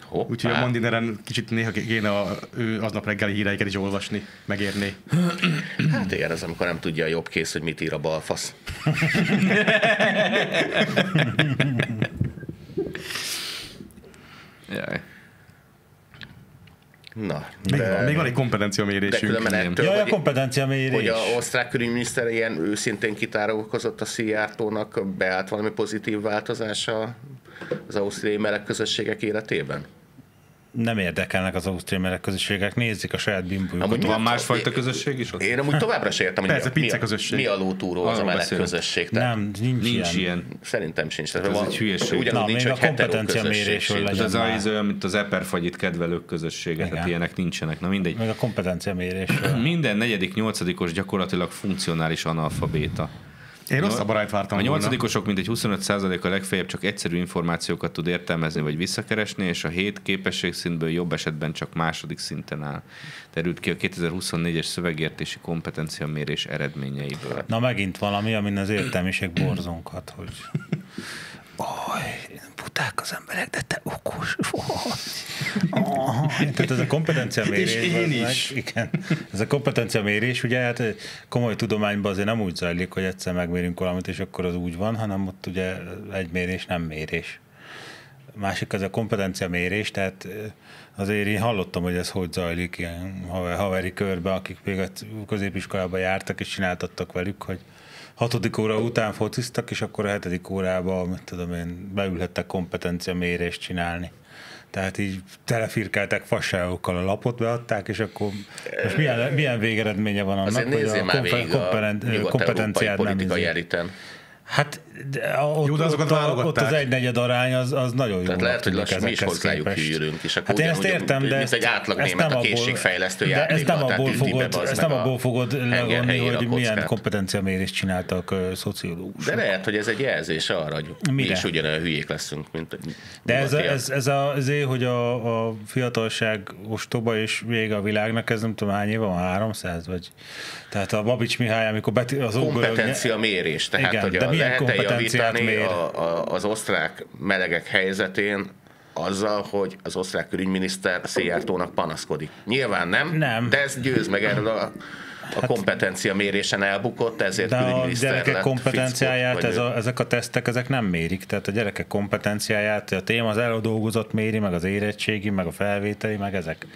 Hoppá. Úgyhogy a Mandineren kicsit néha kéne ő aznap reggeli híreiket is olvasni, megérni. Hát ilyen az, amikor nem tudja a jobb kész, hogy mit ír a balfasz. Jaj. Na, Még van egy kompetenciamérésünk. de különben ettől, Jaj, a kompetenciamérés. hogy a osztrák külügyminiszter ilyen őszintén kitárulkozott a Szijjártónak, beállt valami pozitív változása az ausztriai meleg közösségek életében? Nem érdekelnek az ausztriai meleg közösségek, nézzék a saját bimbójukat. Van másfajta közösség is ott? Én amúgy továbbra sem értem, hogy Persze, pizza közösség. mi a lótúró az a Arról meleg beszélünk. közösség. Nem, nincs ilyen. Szerintem sincs. Ez egy hülyeség. Ugyanúgy Na, nincs, még hogy a hetero kompetenciamérésről közösség. legyen. Ez az olyan, mint az eperfagyit kedvelők közössége, Igen. tehát ilyenek nincsenek. Na mindegy. Meg a kompetenciamérésről. Minden negyedik, nyolcadikos gyakorlatilag funkcionális analfabéta. Én rosszabb arányt vártam A volna. nyolcadikosok mintegy 25%-a legfeljebb csak egyszerű információkat tud értelmezni vagy visszakeresni, és a 7 képességszintből jobb esetben csak második szinten áll. Terült ki a 2024-es szövegértési kompetenciamérés eredményeiből. Na megint valami, amin az értelmiség borzonkat, hogy buták az emberek, de te okos vagy. Tehát ez a kompetenciamérés. És én is. Igen. Ez a kompetenciamérés, ugye hát komoly tudományban azért nem úgy zajlik, hogy egyszer megmérünk valamit, és akkor az úgy van, hanem ott ugye egy mérés nem mérés. Másik az a kompetenciamérés, tehát azért én hallottam, hogy ez hogy zajlik ilyen haveri körbe, akik még a középiskolában jártak, és csináltattak velük, hogy 6. óra után fociztak, és akkor a 7. órában, mit tudom én, beülhettek kompetenciamérést csinálni. Tehát így telefirkálták fasságokkal a lapot, beadták, és akkor most milyen végeredménye van annak, Azért nézzél már végig a nyugat-európai politikai eliten. Hát Jó, de azokat ott az 1/4 arány az nagyon jó. Tehát lehet, hogy lassan mi is hozzájuk hűlünk, és akkor hát én ezt értem, de mint egy átlag német a készségfejlesztő játékban. Ezt nem abból fogod levonni, hogy milyen kockát. kompetenciamérést csináltak szociológusok. De lehet, hogy ez egy jelzés arra, hogy mi is ugyanolyan hülyék leszünk, mint de ez azért, hogy a fiatalság ostoba és vége a világnak, ez nem tudom hány éve van, 300 vagy. Tehát a Babics Mihály, amikor az kompetencia mérés, tehát igen, hogy lehet-e javítani az osztrák melegek helyzetén azzal, hogy az osztrák külügyminiszter Szijjártónak panaszkodik. Nyilván nem, de ez győz meg erről a kompetencia mérésen elbukott, ezért de a külügyminiszter gyerekek lett kompetenciáját fickó, ezek a tesztek ezek nem mérik. Tehát a gyerekek kompetenciáját a téma az eldolgozott méri, meg az érettségi, meg a felvételi, meg ezek.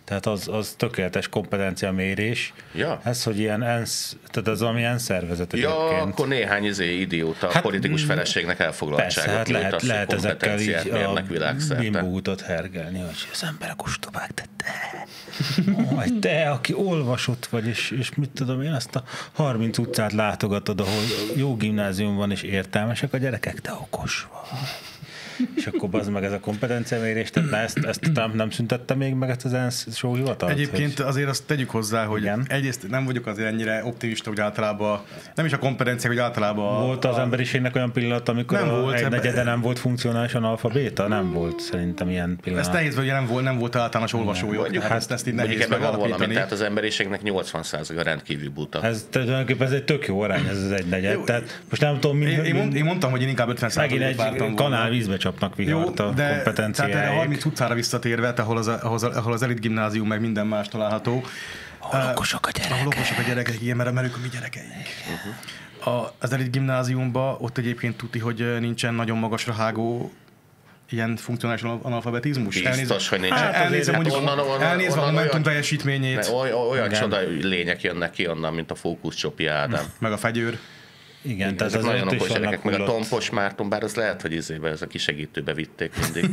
Tehát az tökéletes kompetenciamérés. Ja. Ez, hogy ilyen ENSZ, tehát az valami ENSZ szervezet Ja, egyébként. akkor néhány idióta politikus feleségnek elfoglaltságot persze, hát lehet ezekkel így a világszerte. bimbóutat hergelni, hogy az emberek ostobák, de te, aki olvasott vagy, és mit tudom én, azt a 30 utcát látogatod, ahol jó gimnázium van, és értelmesek a gyerekek, te okos vagy. és akkor bazd meg ez a kompetenciamérés, tehát ezt Trump nem szüntette még meg ezt az ENSZ sóhivatalt? Egyébként azért azt tegyük hozzá, hogy igen. Egyrészt nem vagyok azért ennyire optimista, hogy általában, nem is a kompetencia, hogy általában... Volt az emberiségnek olyan pillanat, amikor egynegyede nem volt funkcionális analfabéta? Nem volt szerintem ilyen pillanat. Ez nehéz, hogy nem volt általános olvasójog. Hát ezt így nehéz megalapítani. Tehát az emberiségnek 80%-a rendkívül buta. Ez tulajdonképpen egy tök jó arány, ez az egynegyed. Tehát most nem tudom, én mondtam, hogy én inkább 50%-ot vártam volna. Kanál vízbe csapnak vihart a kompetenciáig. Tehát erre 30 utcára visszatérve, ahol az elit gimnázium meg minden más található. Ahol okosok a gyerekek. Ahol okosok a gyerekek, igen, mert a mi gyerekeink. Az elit gimnáziumban ott egyébként tuti, hogy nincsen nagyon magasra hágó ilyen funkcionális analfabetizmus. Biztos, hogy nincs. Elnézve a Momentum teljesítményét. Olyan csoda lények jönnek ki onnan, mint a Fókusz-Csopi Ádám. Meg a Fegyőr. Igen, tehát ezek nagyon okos gyerekek, meg a Tompos Márton, bár az lehet, hogy ez a kisegítőbe vitték mindig.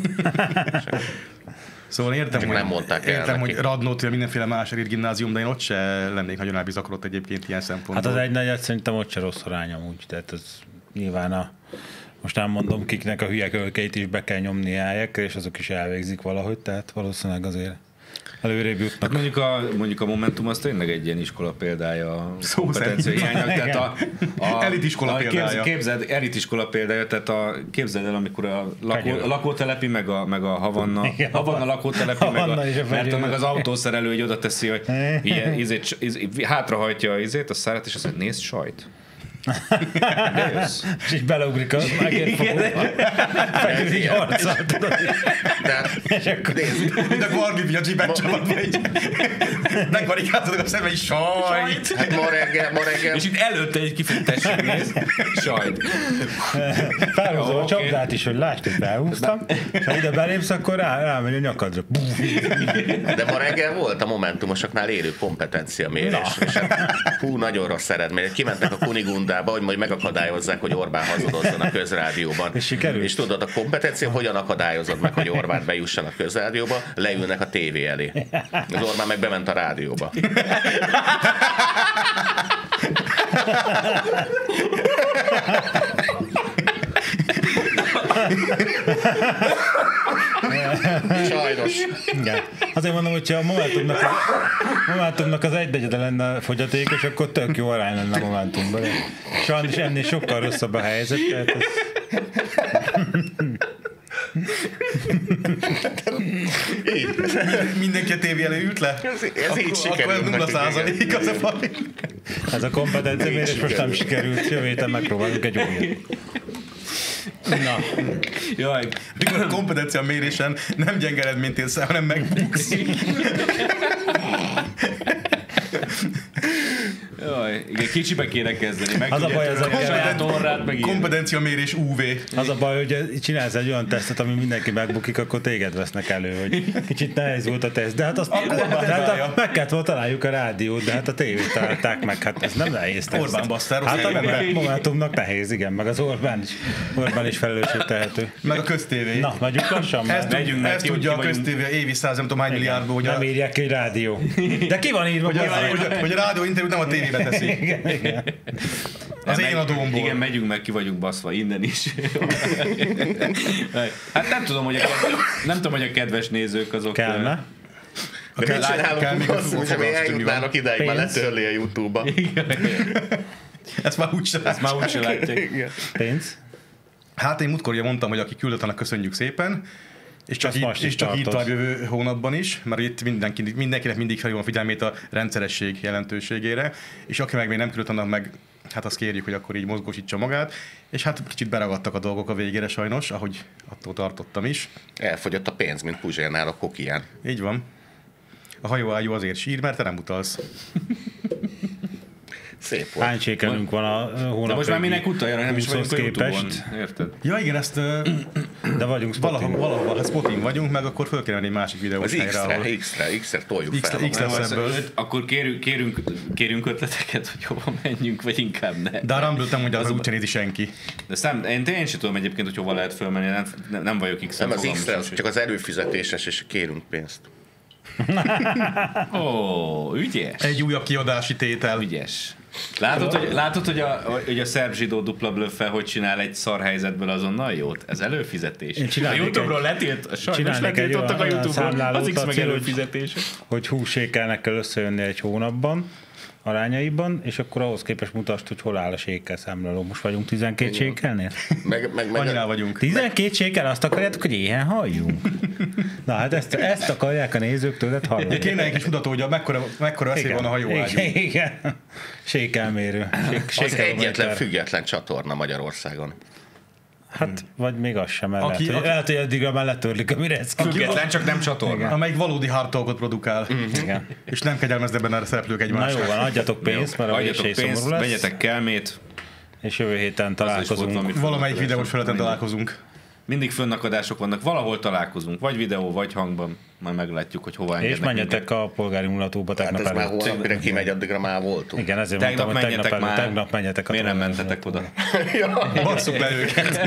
Szóval értem, hogy Radnót, mindenféle más elit gimnázium, de én ott se lennék nagyon elbizakodott egyébként ilyen szempontból. Hát az egynegyed szerintem ott se rossz arány amúgy, tehát ez nyilván most nem mondom, kiknek a hülye kölkeit is be kell nyomni helyekre, és azok is elvégzik valahogy, tehát valószínűleg azért előrébb jutnak. Hát mondjuk a Momentum az tényleg egy ilyen iskola példája a kompetencia hiánynak. Tehát elitiskola példája. Képzeld, elitiskola példája, tehát képzeld el, amikor a lakótelepi, meg a Havanna lakótelepi, meg az autószerelő, hogy oda teszi, hogy hátrahajtja a szárat, és azt mondja, nézd, sajt. És így beleugrik a megérfogóba. Fegyőr így arccal, tudod. És akkor mind a Guardi a G-ben csapatba így megvarikáltatok a szemben, sajt. Hát ma reggel. És itt előtte egy kifejtesség néz, sajt. Felhozom a csapdát is, hogy lásd, hogy felhúztam, és ha ide belépsz, akkor rámegy a nyakadra. De ma reggel volt a Momentumosoknál élő kompetencia mérés. Hú, nagyon rossz eredmény. Kimentek a Kunigundába, hogy majd megakadályozzák, hogy Orbán hazudozzon a közrádióban. És sikerült. És tudod, a kompetencia hogyan akadályozod meg, hogy Orbán bejusson a közrádióba? Leülnek a tévé elé. Az Orbán meg bement a rádióba. Sajnos. Igen. Azért mondom, hogyha a Momentumnak az egynegyede lenne fogyatékos, akkor tök jó arány lenne a Momentumban. Sajnos ennél sokkal rosszabb a helyzet. Tehát Mindenki a tévé elé ült le? Ez így sikerült. Akkor 0% az a baj. Ez a kompetenciamérés most nem sikerült. Jövő héten megpróbálunk egy újat. Na. Jaj, mikor a kompetencia mérésen nem gyenge eredményt érsz el, hanem megbuksz. Jaj, igen, kicsibe kéne kezdeni. Az a baj, ez kompetencia mérés UV. Az a baj, hogy csinálsz egy olyan tesztet, ami mindenki megbukik, akkor téged vesznek elő, hogy kicsit nehéz volt a teszt. De hát azt meg kellett volna találjuk a rádiót, de hát a tévét találták meg, hát ez nem nehéz teszt. Orbán basztáros. Hát a Momentumnak nehéz, igen, meg az Orbán is felelősség tehető. Meg a köztévé. Na, megyünk lassan már. Ezt tudja a köztévé évi 100 nem tudom hány milliárdból, hogy nem írják ki, hogy rádió. De ki van írva? Hogy a rádió interjút nem a tévébe teszi. Igen. Az én adómból. Igen, megyünk meg, ki vagyunk baszva innen is. Hát nem tudom, hogy a kedves nézők azok... Kellene. De mit csinálunk azt, hogy mi eljutnának ideig, már letörli a YouTube-ba. Ezt már úgy se látják. Pénz? Hát én múltkor mondtam, hogy aki küldött, annak köszönjük szépen. És csak így a jövő hónapban is, mert itt mindenkinek mindig felhívom a figyelmét a rendszeresség jelentőségére, és aki meg még nem küldött, annak meg hát azt kérjük, hogy akkor így mozgósítsa magát, és hát kicsit beragadtak a dolgok a végére sajnos, ahogy attól tartottam is. Elfogyott a pénz, mint Puzsérnál a kokiján. Így van. A hajóágyú azért sír, mert te nem utalsz. Szép volt. Hány csékelünk van a hónap? De most már minek utaljára, nem is vagyunk a YouTube-on. Érted? Ja igen, ezt de vagyunk Spotin. Valahol, ha Spotin vagyunk, meg akkor föl kell venni egy másik videós az helyre. Az X-re toljuk fel. X lesz ebből. Akkor kérünk ötleteket, hogy hova menjünk, vagy inkább ne. De a Rumble nem mondja, az úgy sem nézi senki. De én sem tudom egyébként, hogy hova lehet fölmenni, nem vagyok X-en. Nem az X-re, csak az előfizetéses, és kérünk pénzt. Ó, ügyes. Egy újabb kiadási tétel. Ügyes. Látod, hogy a szerb zsidó dupla blöffel hogy csinál egy szar helyzetből azonnal jót? Ez előfizetés. A YouTube-ról sajnos letiltottak a YouTube-ról, az X meg előfizetés. Hogy 20 sékelnek kell összejönni egy hónapban, arányaiban, és akkor ahhoz képest mutasd, hogy hol áll a sékel számláló. Most vagyunk 12 sékelnél? Annyira vagyunk. 12 sékel? Azt akarjátok, hogy éhen halljunk? Na hát ezt akarják a nézők tőled hallani. Kéne egy kis mutató, hogy mekkora veszély van a hajóágyú. Igen. Sékelmérő. Az egyetlen független csatorna Magyarországon. Hát, vagy még az sem mellett. Lehet, hogy addigra már letörlik, amire ez független, csak nem csatorna. Amelyik valódi hard talkot produkál. Igen. És nem kegyelmeznek benne a szereplők egymásra. Na jó van, adjatok pénzt, mert a végségy szomorú lesz. Vegyetek kelmét. És jövő héten találkozunk. Valamelyik videós felületen találkozunk. Mindig fönnakadások vannak, valahol találkozunk, vagy videó, vagy hangban, majd meglátjuk, hogy hova engednek. És menjetek a polgári mulatóba tegnap előtt. Hát ez már hónapra kimegy, addigra már voltunk. Igen, ezért mondtam, hogy tegnap menjetek a miért nem mentetek oda? Basszuk le őket.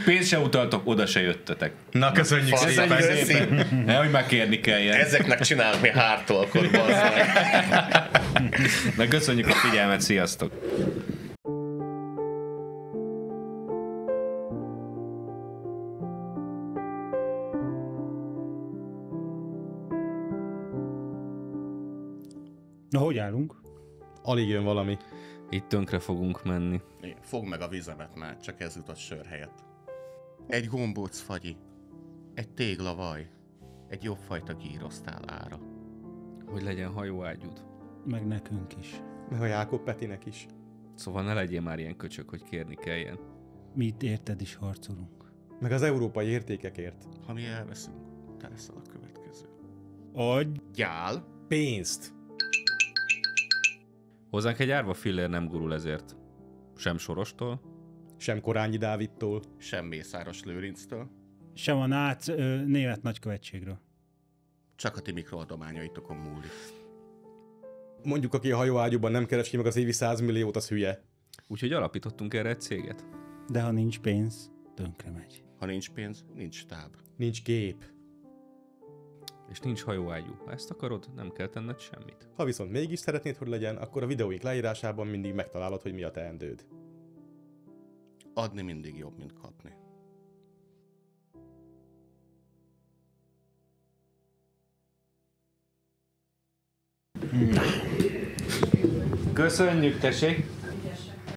Pénzt se utaltok, oda se jöttetek. Na, köszönjük szépen. Hogy már kérni kelljen. Ezeknek csinálunk mi hártolkot, bazd meg. Na, köszönjük a figyelmet, sziasztok! Na, hogy állunk? Alig jön valami. Itt tönkre fogunk menni. Fogd meg a vizemet már, csak ez jutott sör helyett. Egy gombóc fagyi, egy téglavaj, egy jobb fajta gírosztál ára. Hogy legyen hajóágyúd. Meg nekünk is. Meg a Jákob Petinek is. Szóval ne legyél már ilyen köcsög, hogy kérni kelljen. Mi itt érted is harcolunk. Meg az európai értékekért. Ha mi elveszünk, te leszel a következő. Gyál. Pénzt. Hozzánk egy árva fillér nem gurul ezért. Sem Sorostól. Sem Korányi Dávidtól. Sem Mészáros Lőrinctől. Sem a német nagykövetségről. Csak a ti mikroadományaitokon múlik. Mondjuk, aki a hajóágyúban nem keresi meg az évi 100 milliót, az hülye. Úgyhogy alapítottunk erre egy céget. De ha nincs pénz, tönkre megy. Ha nincs pénz, nincs táb. Nincs gép. És nincs hajóágyú. Ha ezt akarod, nem kell tenned semmit. Ha viszont mégis szeretnéd, hogy legyen, akkor a videóink leírásában mindig megtalálod, hogy mi a teendőd. Adni mindig jobb, mint kapni. Köszönjük, tessék!